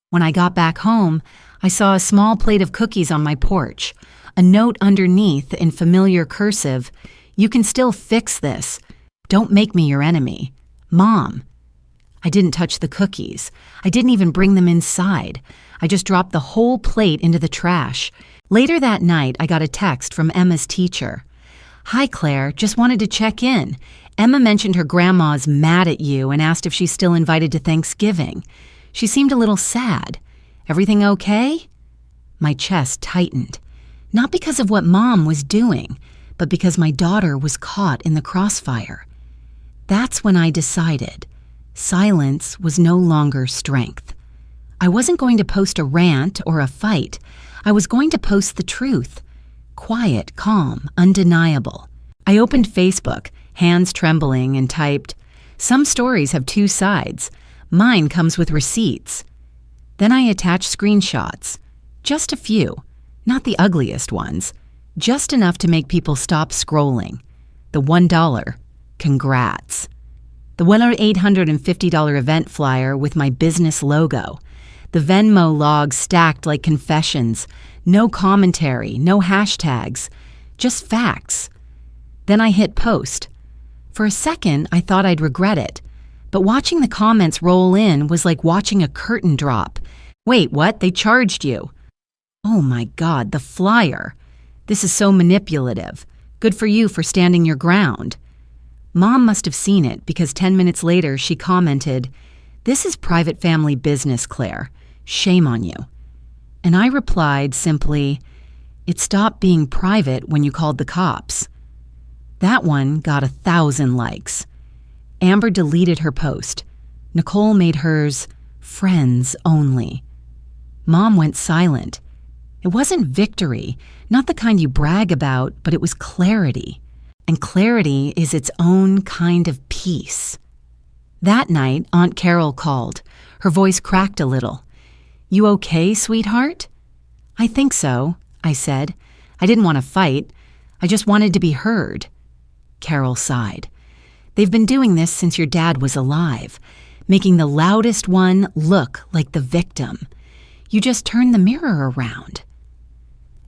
When I got back home, I saw a small plate of cookies on my porch. A note underneath in familiar cursive, "You can still fix this. Don't make me your enemy. Mom." I didn't touch the cookies. I didn't even bring them inside. I just dropped the whole plate into the trash. Later that night, I got a text from Emma's teacher. "Hi, Claire. Just wanted to check in. Emma mentioned her grandma's mad at you and asked if she's still invited to Thanksgiving. She seemed a little sad. Everything okay?" My chest tightened. Not because of what Mom was doing, but because my daughter was caught in the crossfire. That's when I decided silence was no longer strength. I wasn't going to post a rant or a fight. I was going to post the truth. Quiet, calm, undeniable. I opened Facebook, hands trembling, and typed, "Some stories have 2 sides. Mine comes with receipts." Then I attached screenshots. Just a few. Not the ugliest ones. Just enough to make people stop scrolling. The $1. Congrats. The $1,850 event flyer with my business logo. The Venmo logs stacked like confessions. No commentary, no hashtags. Just facts. Then I hit post. For a second, I thought I'd regret it. But watching the comments roll in was like watching a curtain drop. "Wait, what? They charged you." Oh my God, the flyer. This is so manipulative. Good for you for standing your ground. Mom must have seen it because 10 minutes later she commented, "This is private family business, Claire. Shame on you." And I replied simply, "It stopped being private when you called the cops." That one got 1,000 likes. Amber deleted her post. Nicole made hers friends only. Mom went silent. It wasn't victory, not the kind you brag about, but it was clarity. And clarity is its own kind of peace. That night, Aunt Carol called. Her voice cracked a little. "You okay, sweetheart?" "I think so," I said. I didn't want to fight. I just wanted to be heard. Carol sighed. "They've been doing this since your dad was alive, making the loudest one look like the victim. You just turn the mirror around."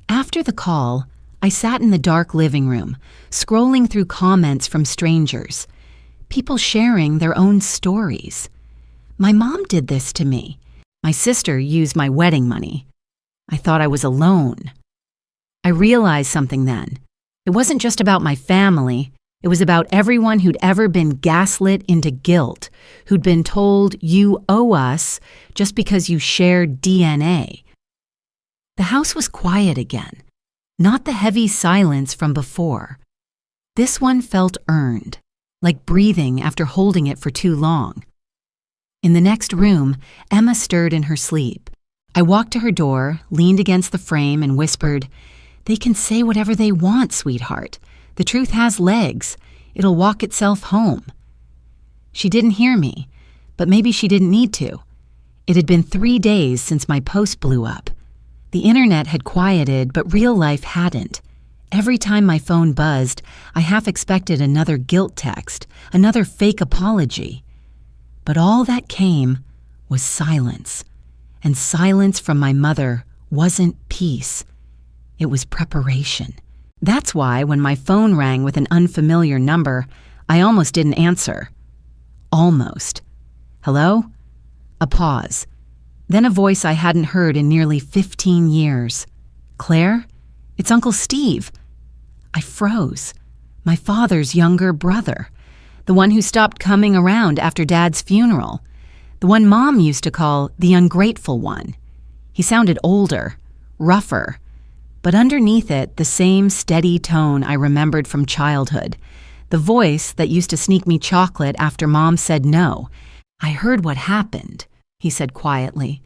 After the call, I sat in the dark living room, scrolling through comments from strangers, people sharing their own stories. My mom did this to me. My sister used my wedding money. I thought I was alone. I realized something then. It wasn't just about my family. It was about everyone who'd ever been gaslit into guilt, who'd been told you owe us just because you shared DNA. The house was quiet again, not the heavy silence from before. This one felt earned, like breathing after holding it for too long. In the next room, Emma stirred in her sleep. I walked to her door, leaned against the frame, and whispered, "They can say whatever they want, sweetheart. The truth has legs. It'll walk itself home." She didn't hear me, but maybe she didn't need to. It had been 3 days since my post blew up. The internet had quieted, but real life hadn't. Every time my phone buzzed, I half expected another guilt text, another fake apology. But all that came was silence. And silence from my mother wasn't peace. It was preparation. That's why when my phone rang with an unfamiliar number, I almost didn't answer. Almost. "Hello?" A pause. Then a voice I hadn't heard in nearly 15 years. "Claire? It's Uncle Steve." I froze. My father's younger brother. The one who stopped coming around after Dad's funeral. The one Mom used to call the ungrateful one. He sounded older, rougher, but underneath it, the same steady tone I remembered from childhood. The voice that used to sneak me chocolate after Mom said no. "I heard what happened," he said quietly.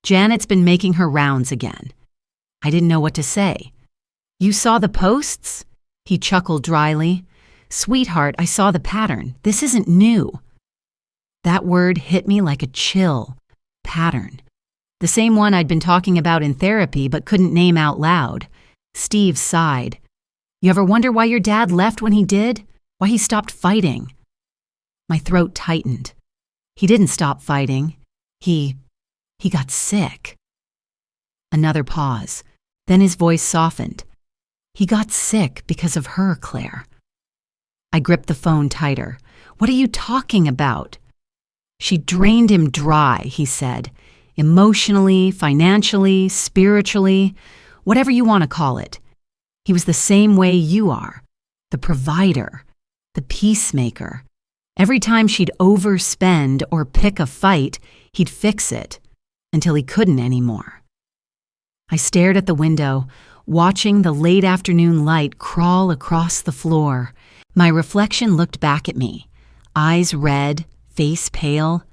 "Janet's been making her rounds again." I didn't know what to say. "You saw the posts?" He chuckled dryly. "Sweetheart, I saw the pattern. This isn't new." That word hit me like a chill. Pattern. The same one I'd been talking about in therapy but couldn't name out loud. Steve sighed. "You ever wonder why your dad left when he did? Why he stopped fighting?" My throat tightened. He didn't stop fighting. He got sick. Another pause. Then his voice softened. "He got sick because of her, Claire." I gripped the phone tighter. "What are you talking about?" "She drained him dry," he said. "Emotionally, financially, spiritually, whatever you want to call it. He was the same way you are. The provider, the peacemaker. Every time she'd overspend or pick a fight, he'd fix it until he couldn't anymore." I stared at the window, watching the late afternoon light crawl across the floor. My reflection looked back at me, eyes red, face pale.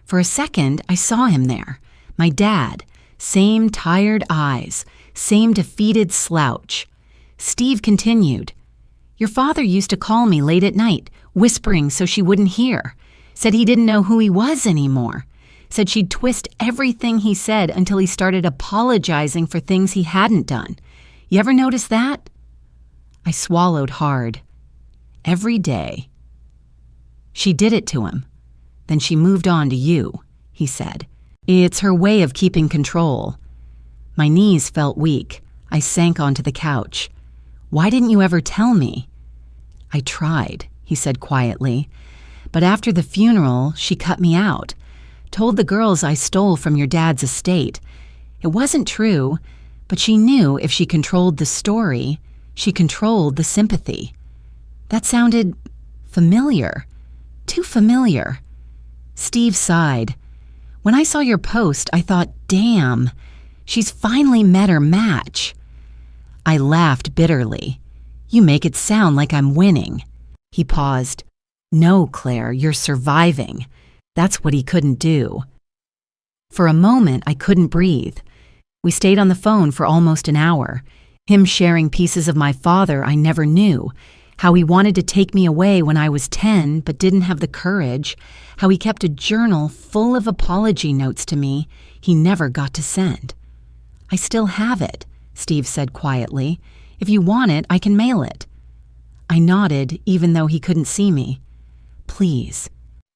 For a second, I saw him there, my dad, same tired eyes, same defeated slouch. Steve continued, "Your father used to call me late at night, whispering so she wouldn't hear. Said he didn't know who he was anymore. Said she'd twist everything he said until he started apologizing for things he hadn't done. You ever notice that?" I swallowed hard. "Every day." "She did it to him. Then she moved on to you," he said. "It's her way of keeping control." My knees felt weak. I sank onto the couch. "Why didn't you ever tell me?" "I tried," he said quietly. "But after the funeral, she cut me out. Told the girls I stole from your dad's estate. It wasn't true, but she knew if she controlled the story, she controlled the sympathy." That sounded familiar. Too familiar. Steve sighed. When I saw your post, I thought, damn, she's finally met her match. I laughed bitterly. You make it sound like I'm winning. He paused. No, Claire, you're surviving. That's what he couldn't do. For a moment, I couldn't breathe. We stayed on the phone for almost an hour, him sharing pieces of my father I never knew, how he wanted to take me away when I was 10 but didn't have the courage, how he kept a journal full of apology notes to me he never got to send. I still have it, Steve said quietly. If you want it, I can mail it. I nodded, even though he couldn't see me. Please.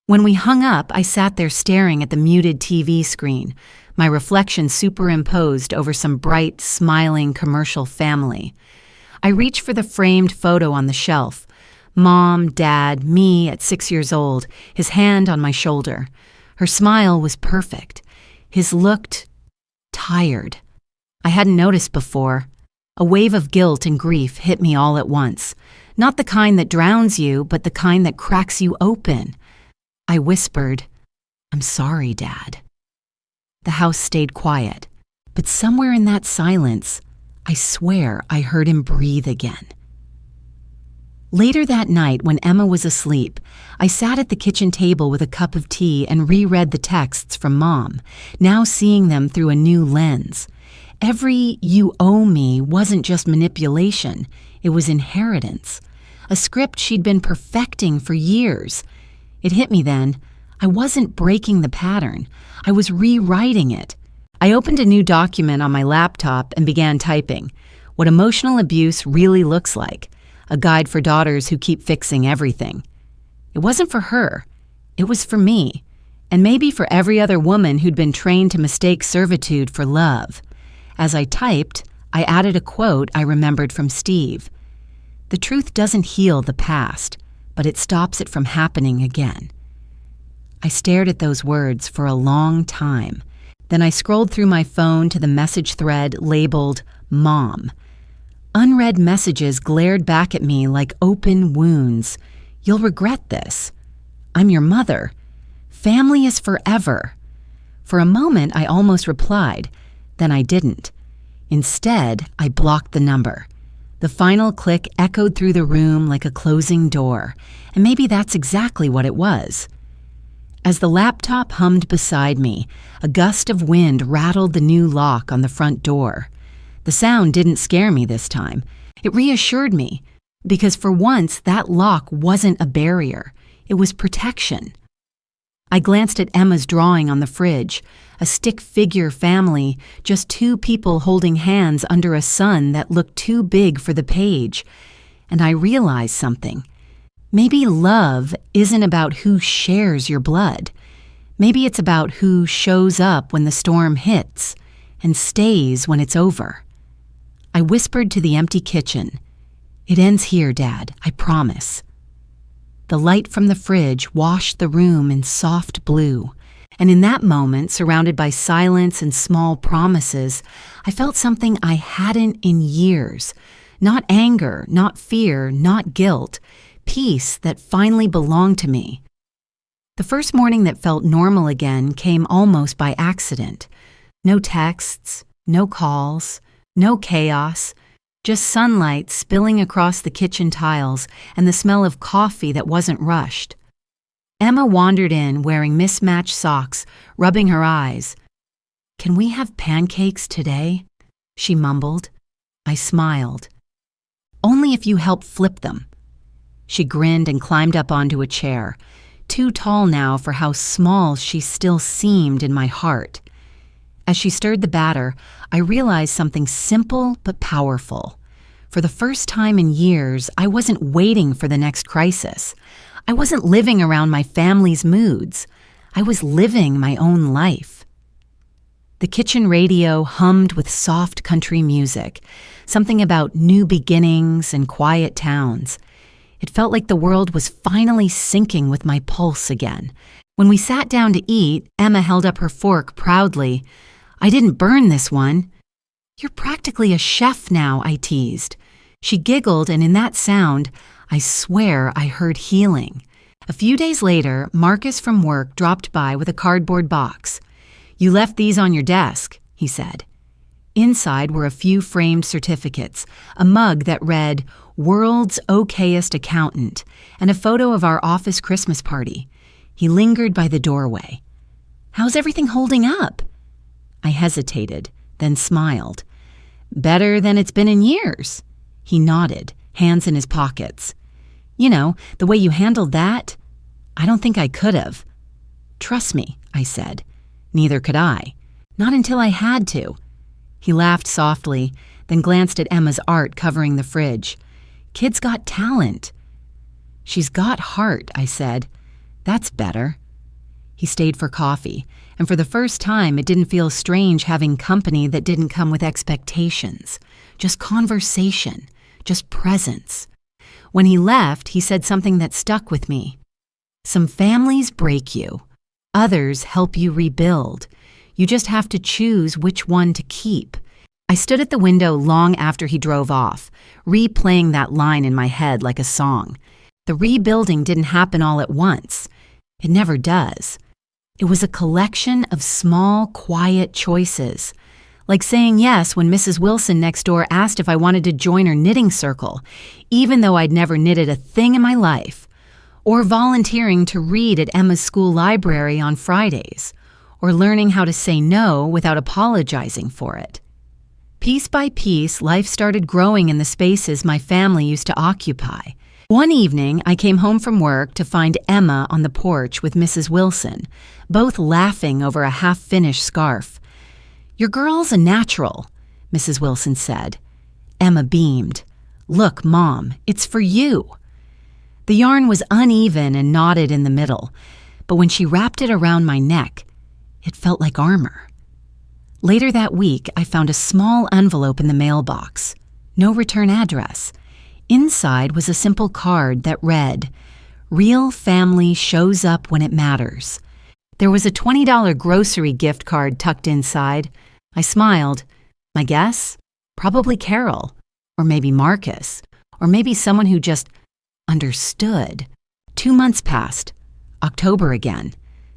When we hung up, I sat there staring at the muted TV screen, my reflection superimposed over some bright, smiling commercial family. I reached for the framed photo on the shelf. Mom, Dad, me at 6 years old, his hand on my shoulder. Her smile was perfect. His looked tired. I hadn't noticed before. A wave of guilt and grief hit me all at once. Not the kind that drowns you, but the kind that cracks you open. I whispered, I'm sorry, Dad. The house stayed quiet, but somewhere in that silence, I swear I heard him breathe again. Later that night, when Emma was asleep, I sat at the kitchen table with a cup of tea and reread the texts from Mom, now seeing them through a new lens. Every "you owe me" wasn't just manipulation, it was inheritance. A script she'd been perfecting for years. It hit me then. I wasn't breaking the pattern. I was rewriting it. I opened a new document on my laptop and began typing. What emotional abuse really looks like. A guide for daughters who keep fixing everything. It wasn't for her. It was for me. And maybe for every other woman who'd been trained to mistake servitude for love. As I typed, I added a quote I remembered from Steve. The truth doesn't heal the past, but it stops it from happening again. I stared at those words for a long time. Then I scrolled through my phone to the message thread labeled Mom. Unread messages glared back at me like open wounds. You'll regret this. I'm your mother. Family is forever. For a moment, I almost replied. Then I didn't. Instead, I blocked the number. The final click echoed through the room like a closing door, and maybe that's exactly what it was. As the laptop hummed beside me, a gust of wind rattled the new lock on the front door. The sound didn't scare me this time. It reassured me, because for once that lock wasn't a barrier. It was protection. I glanced at Emma's drawing on the fridge, a stick figure family, just two people holding hands under a sun that looked too big for the page. And I realized something. Maybe love isn't about who shares your blood. Maybe it's about who shows up when the storm hits and stays when it's over. I whispered to the empty kitchen. It ends here, Dad, I promise. The light from the fridge washed the room in soft blue, and in that moment, surrounded by silence and small promises, I felt something I hadn't in years. Not anger, not fear, not guilt. Peace that finally belonged to me. The first morning that felt normal again came almost by accident. No texts, no calls, no chaos, just sunlight spilling across the kitchen tiles and the smell of coffee that wasn't rushed. Emma wandered in wearing mismatched socks, rubbing her eyes. Can we have pancakes today? She mumbled. I smiled. Only if you help flip them. She grinned and climbed up onto a chair, too tall now for how small she still seemed in my heart. As she stirred the batter, I realized something simple but powerful. For the first time in years, I wasn't waiting for the next crisis. I wasn't living around my family's moods. I was living my own life. The kitchen radio hummed with soft country music, something about new beginnings and quiet towns. It felt like the world was finally syncing with my pulse again. When we sat down to eat, Emma held up her fork proudly. I didn't burn this one. You're practically a chef now, I teased. She giggled, and in that sound, I swear I heard healing. A few days later, Marcus from work dropped by with a cardboard box. "You left these on your desk," he said. Inside were a few framed certificates, a mug that read, "World's Okayest Accountant," and a photo of our office Christmas party. He lingered by the doorway. "How's everything holding up?" I hesitated, then smiled. "Better than it's been in years." He nodded, hands in his pockets. "You know, the way you handled that, I don't think I could have." "Trust me," I said. "Neither could I. Not until I had to." He laughed softly, then glanced at Emma's art covering the fridge. "Kid's got talent." "She's got heart," I said. "That's better." He stayed for coffee, and for the first time it didn't feel strange having company that didn't come with expectations. Just conversation, just presence. When he left, he said something that stuck with me. "Some families break you. Others help you rebuild. You just have to choose which one to keep." I stood at the window long after he drove off, replaying that line in my head like a song. The rebuilding didn't happen all at once. It never does. It was a collection of small, quiet choices. Like saying yes when Mrs. Wilson next door asked if I wanted to join her knitting circle, even though I'd never knitted a thing in my life. Or volunteering to read at Emma's school library on Fridays. Or learning how to say no without apologizing for it. Piece by piece, life started growing in the spaces my family used to occupy. One evening, I came home from work to find Emma on the porch with Mrs. Wilson, both laughing over a half-finished scarf. "Your girl's a natural," Mrs. Wilson said. Emma beamed. "Look, Mom, it's for you." The yarn was uneven and knotted in the middle, but when she wrapped it around my neck, it felt like armor. Later that week, I found a small envelope in the mailbox. No return address. Inside was a simple card that read, "Real family shows up when it matters." There was a $20 grocery gift card tucked inside. I smiled. My guess? Probably Carol. Or maybe Marcus. Or maybe someone who just understood. 2 months passed. October again.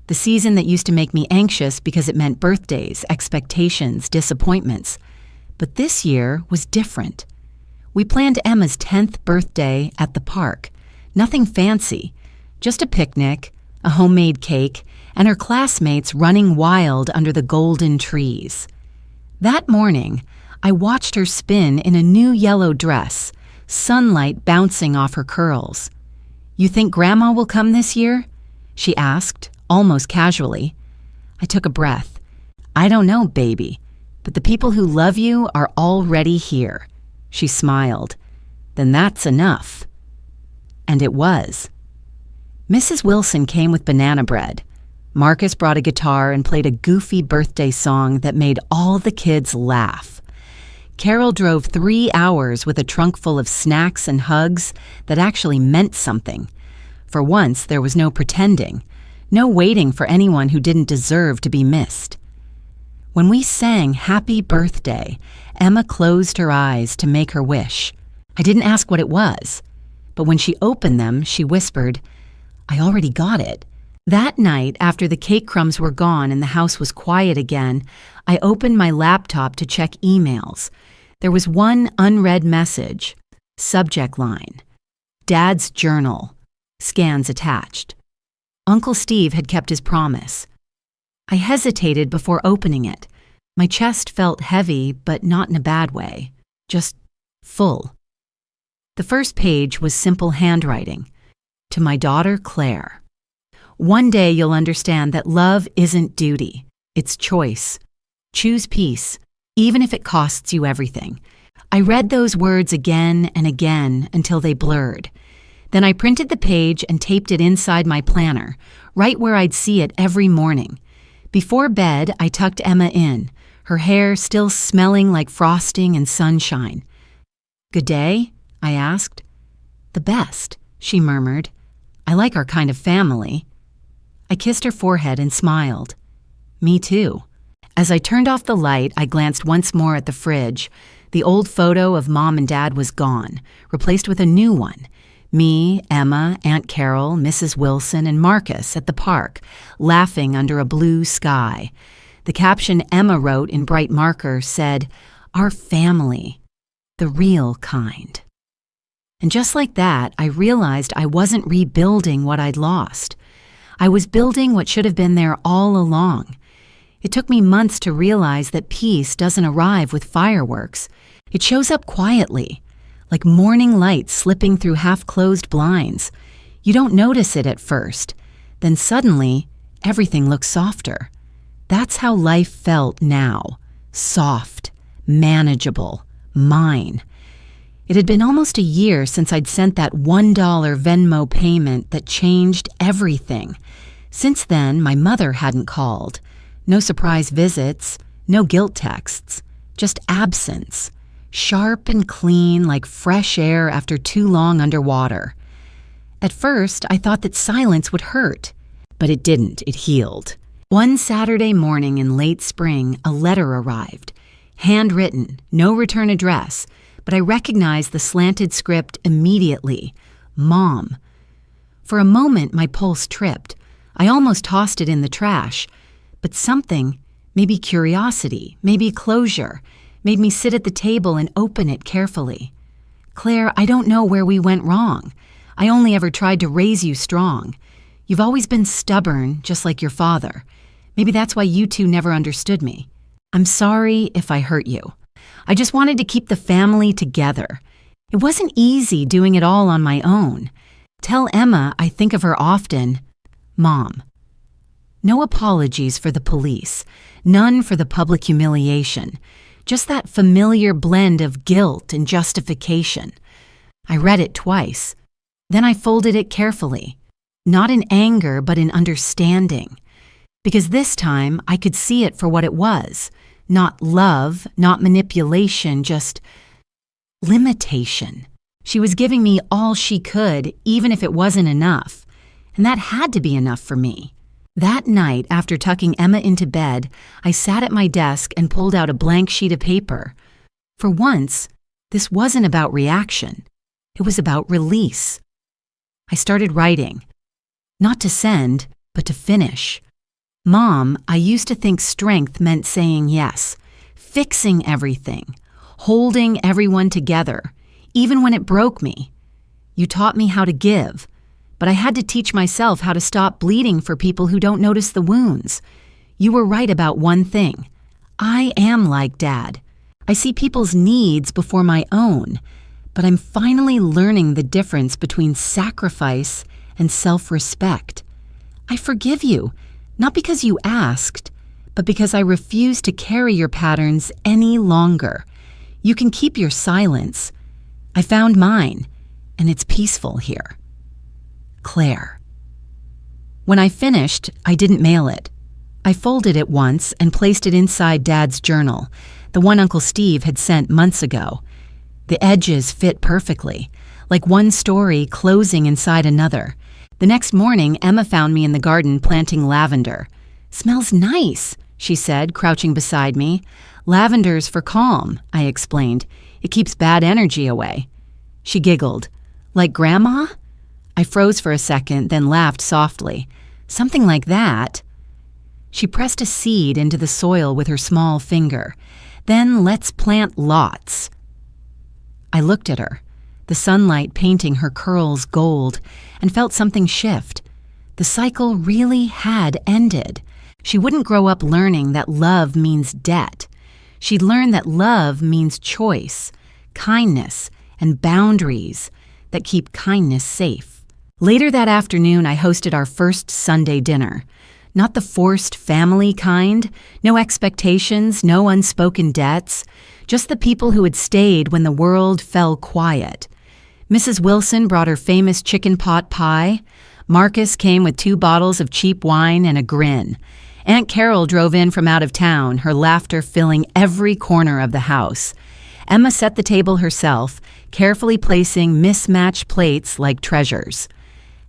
The season that used to make me anxious because it meant birthdays, expectations, disappointments. But this year was different. We planned Emma's 10th birthday at the park. Nothing fancy, just a picnic, a homemade cake, and her classmates running wild under the golden trees. That morning, I watched her spin in a new yellow dress, sunlight bouncing off her curls. "You think Grandma will come this year?" she asked, almost casually. I took a breath. "I don't know, baby, but the people who love you are already here." She smiled. "Then that's enough." And it was. Mrs. Wilson came with banana bread. Marcus brought a guitar and played a goofy birthday song that made all the kids laugh. Carol drove 3 hours with a trunk full of snacks and hugs that actually meant something. For once, there was no pretending. No waiting for anyone who didn't deserve to be missed. When we sang Happy Birthday, Emma closed her eyes to make her wish. I didn't ask what it was, but when she opened them, she whispered, "I already got it." That night, after the cake crumbs were gone and the house was quiet again, I opened my laptop to check emails. There was one unread message. Subject line, "Dad's journal. Scans attached." Uncle Steve had kept his promise. I hesitated before opening it. My chest felt heavy, but not in a bad way. Just full. The first page was simple handwriting. To my daughter, Claire. "One day you'll understand that love isn't duty. It's choice. Choose peace, even if it costs you everything." I read those words again and again until they blurred. Then I printed the page and taped it inside my planner, right where I'd see it every morning. Before bed, I tucked Emma in, her hair still smelling like frosting and sunshine. "Good day?" I asked. "The best," she murmured. "I like our kind of family." I kissed her forehead and smiled. "Me too." As I turned off the light, I glanced once more at the fridge. The old photo of Mom and Dad was gone, replaced with a new one. Me, Emma, Aunt Carol, Mrs. Wilson, and Marcus at the park, laughing under a blue sky. The caption Emma wrote in bright marker said, "Our family, the real kind." And just like that, I realized I wasn't rebuilding what I'd lost. I was building what should have been there all along. It took me months to realize that peace doesn't arrive with fireworks. It shows up quietly, like morning light slipping through half-closed blinds. You don't notice it at first. Then suddenly, everything looks softer. That's how life felt now. Soft, manageable, mine. It had been almost a year since I'd sent that $1 Venmo payment that changed everything. Since then, my mother hadn't called. No surprise visits, no guilt texts, just absence. Sharp and clean like fresh air after too long underwater. At first, I thought that silence would hurt, but it didn't. It healed. One Saturday morning in late spring, a letter arrived. Handwritten, no return address, but I recognized the slanted script immediately. Mom. For a moment, my pulse tripped. I almost tossed it in the trash. But something, maybe curiosity, maybe closure, made me sit at the table and open it carefully. "Claire, I don't know where we went wrong. I only ever tried to raise you strong. You've always been stubborn, just like your father. Maybe that's why you two never understood me. I'm sorry if I hurt you. I just wanted to keep the family together. It wasn't easy doing it all on my own. Tell Emma I think of her often. Mom." No apologies for the police, none for the public humiliation, just that familiar blend of guilt and justification. I read it twice. Then I folded it carefully, not in anger but in understanding, because this time I could see it for what it was, not love, not manipulation, just limitation. She was giving me all she could, even if it wasn't enough, and that had to be enough for me. That night, after tucking Emma into bed, I sat at my desk and pulled out a blank sheet of paper. For once, this wasn't about reaction. It was about release. I started writing. Not to send, but to finish. Mom, I used to think strength meant saying yes, fixing everything, holding everyone together, even when it broke me. You taught me how to give. But I had to teach myself how to stop bleeding for people who don't notice the wounds. You were right about one thing. I am like Dad. I see people's needs before my own, but I'm finally learning the difference between sacrifice and self-respect. I forgive you, not because you asked, but because I refuse to carry your patterns any longer. You can keep your silence. I found mine, and it's peaceful here. Claire. When I finished, I didn't mail it. I folded it once and placed it inside Dad's journal, the one Uncle Steve had sent months ago. The edges fit perfectly, like one story closing inside another. The next morning, Emma found me in the garden planting lavender. "Smells nice," she said, crouching beside me. "Lavender's for calm," I explained. "It keeps bad energy away." She giggled. "Like Grandma?" I froze for a second, then laughed softly. "Something like that." She pressed a seed into the soil with her small finger. "Then let's plant lots." I looked at her, the sunlight painting her curls gold, and felt something shift. The cycle really had ended. She wouldn't grow up learning that love means debt. She'd learn that love means choice, kindness, and boundaries that keep kindness safe. Later that afternoon, I hosted our first Sunday dinner. Not the forced family kind, no expectations, no unspoken debts, just the people who had stayed when the world fell quiet. Mrs. Wilson brought her famous chicken pot pie. Marcus came with 2 bottles of cheap wine and a grin. Aunt Carol drove in from out of town, her laughter filling every corner of the house. Emma set the table herself, carefully placing mismatched plates like treasures.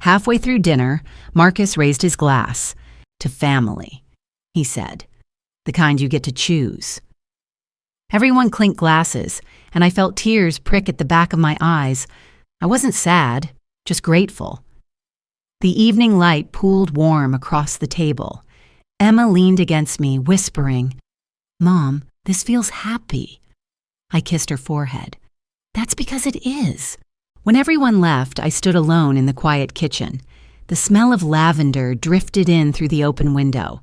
Halfway through dinner, Marcus raised his glass. "To family," he said. "The kind you get to choose." Everyone clinked glasses, and I felt tears prick at the back of my eyes. I wasn't sad, just grateful. The evening light pooled warm across the table. Emma leaned against me, whispering, "Mom, this feels happy." I kissed her forehead. "That's because it is." When everyone left, I stood alone in the quiet kitchen. The smell of lavender drifted in through the open window.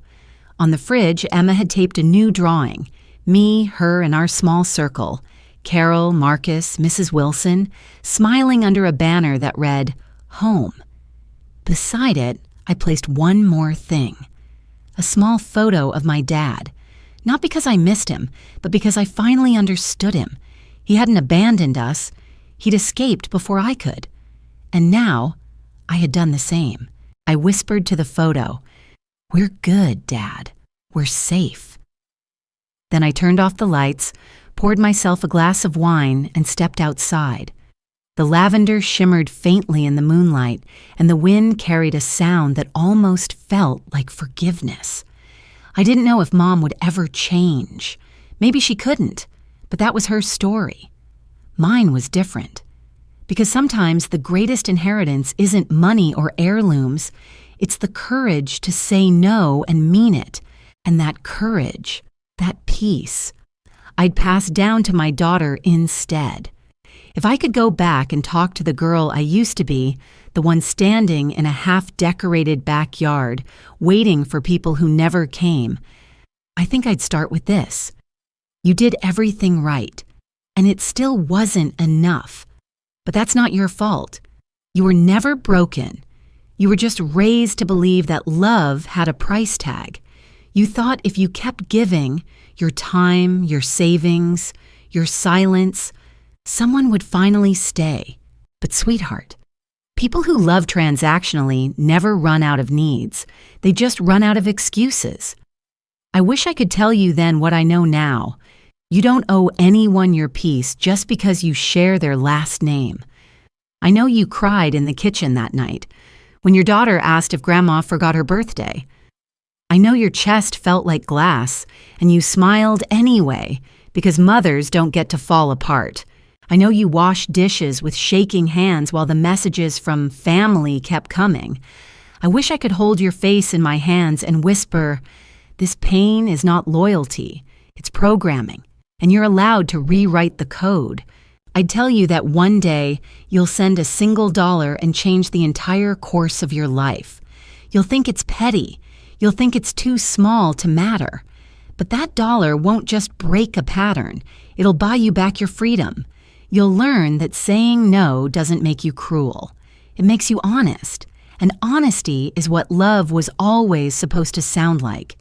On the fridge, Emma had taped a new drawing. Me, her, and our small circle. Carol, Marcus, Mrs. Wilson, smiling under a banner that read, "Home." Beside it, I placed one more thing. A small photo of my dad. Not because I missed him, but because I finally understood him. He hadn't abandoned us. He'd escaped before I could. And now, I had done the same. I whispered to the photo, "We're good, Dad. We're safe." Then I turned off the lights, poured myself a glass of wine, and stepped outside. The lavender shimmered faintly in the moonlight, and the wind carried a sound that almost felt like forgiveness. I didn't know if Mom would ever change. Maybe she couldn't, but that was her story. Mine was different. Because sometimes the greatest inheritance isn't money or heirlooms, it's the courage to say no and mean it. And that courage, that peace, I'd pass down to my daughter instead. If I could go back and talk to the girl I used to be, the one standing in a half-decorated backyard, waiting for people who never came, I think I'd start with this. You did everything right, and it still wasn't enough. But that's not your fault. You were never broken. You were just raised to believe that love had a price tag. You thought if you kept giving, your time, your savings, your silence, someone would finally stay. But sweetheart, people who love transactionally never run out of needs. They just run out of excuses. I wish I could tell you then what I know now. You don't owe anyone your peace just because you share their last name. I know you cried in the kitchen that night when your daughter asked if Grandma forgot her birthday. I know your chest felt like glass and you smiled anyway because mothers don't get to fall apart. I know you washed dishes with shaking hands while the messages from family kept coming. I wish I could hold your face in my hands and whisper, "This pain is not loyalty, it's programming, and you're allowed to rewrite the code." I'd tell you that one day you'll send a single dollar and change the entire course of your life. You'll think it's petty. You'll think it's too small to matter. But that dollar won't just break a pattern. It'll buy you back your freedom. You'll learn that saying no doesn't make you cruel. It makes you honest. And honesty is what love was always supposed to sound like.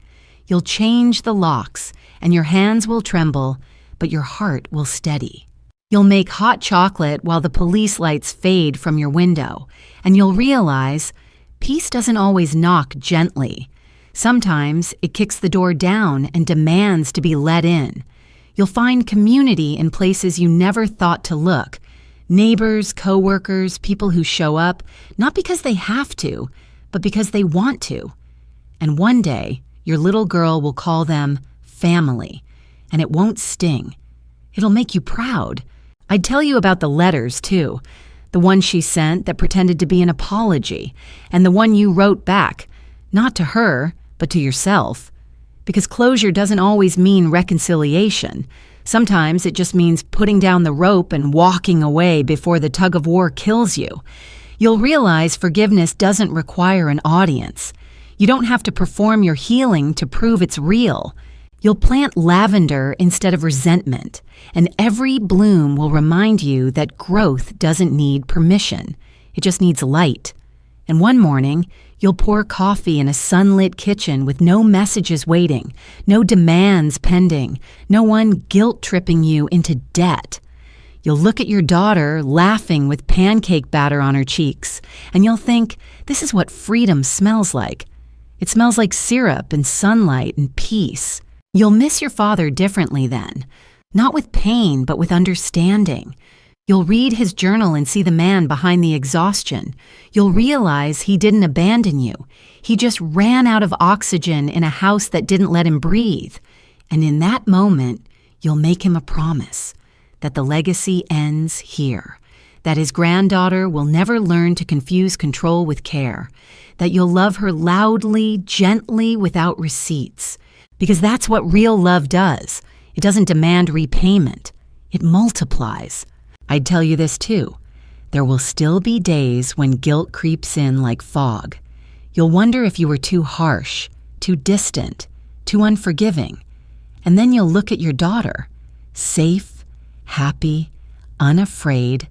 You'll change the locks, and your hands will tremble, but your heart will steady. You'll make hot chocolate while the police lights fade from your window, and you'll realize peace doesn't always knock gently. Sometimes it kicks the door down and demands to be let in. You'll find community in places you never thought to look. Neighbors, coworkers, people who show up, not because they have to, but because they want to. And one day, your little girl will call them family, and it won't sting. It'll make you proud. I'd tell you about the letters, too. The one she sent that pretended to be an apology, and the one you wrote back, not to her, but to yourself. Because closure doesn't always mean reconciliation. Sometimes it just means putting down the rope and walking away before the tug-of-war kills you. You'll realize forgiveness doesn't require an audience. You don't have to perform your healing to prove it's real. You'll plant lavender instead of resentment, and every bloom will remind you that growth doesn't need permission. It just needs light. And one morning, you'll pour coffee in a sunlit kitchen with no messages waiting, no demands pending, no one guilt-tripping you into debt. You'll look at your daughter laughing with pancake batter on her cheeks, and you'll think, this is what freedom smells like. It smells like syrup and sunlight and peace. You'll miss your father differently then, not with pain, but with understanding. You'll read his journal and see the man behind the exhaustion. You'll realize he didn't abandon you. He just ran out of oxygen in a house that didn't let him breathe. And in that moment, you'll make him a promise that the legacy ends here, that his granddaughter will never learn to confuse control with care, that you'll love her loudly, gently, without receipts, because that's what real love does. It doesn't demand repayment. It multiplies. I'd tell you this too. There will still be days when guilt creeps in like fog. You'll wonder if you were too harsh, too distant, too unforgiving. And then you'll look at your daughter, safe, happy, unafraid,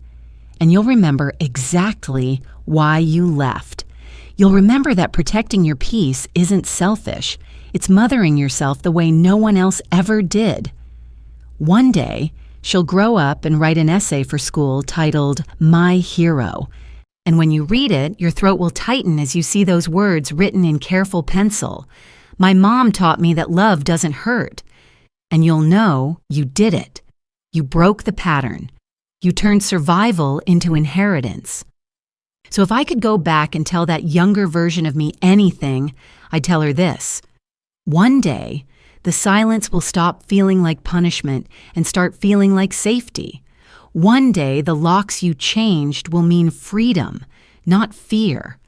and you'll remember exactly why you left. You'll remember that protecting your peace isn't selfish. It's mothering yourself the way no one else ever did. One day, she'll grow up and write an essay for school titled My Hero. And when you read it, your throat will tighten as you see those words written in careful pencil. My mom taught me that love doesn't hurt. And you'll know you did it. You broke the pattern. You turned survival into inheritance. So if I could go back and tell that younger version of me anything, I'd tell her this. One day, the silence will stop feeling like punishment and start feeling like safety. One day, the locks you changed will mean freedom, not fear.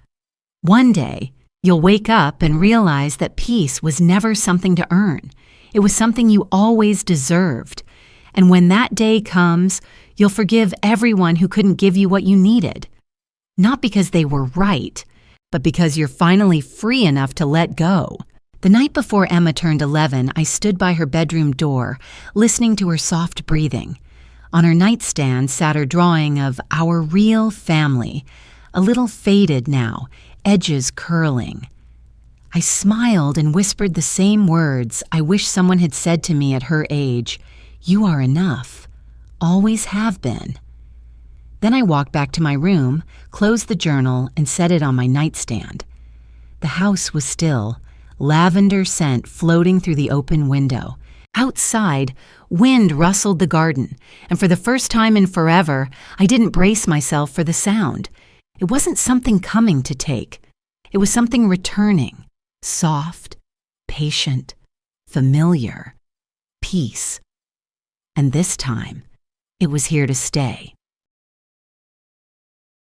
One day, you'll wake up and realize that peace was never something to earn. It was something you always deserved. And when that day comes, you'll forgive everyone who couldn't give you what you needed. Not because they were right, but because you're finally free enough to let go. The night before Emma turned 11, I stood by her bedroom door, listening to her soft breathing. On her nightstand sat her drawing of our real family, a little faded now, edges curling. I smiled and whispered the same words I wish someone had said to me at her age. You are enough. Always have been. Then I walked back to my room, closed the journal, and set it on my nightstand. The house was still, lavender scent floating through the open window. Outside, wind rustled the garden, and for the first time in forever, I didn't brace myself for the sound. It wasn't something coming to take. It was something returning, soft, patient, familiar, peace. And this time, it was here to stay.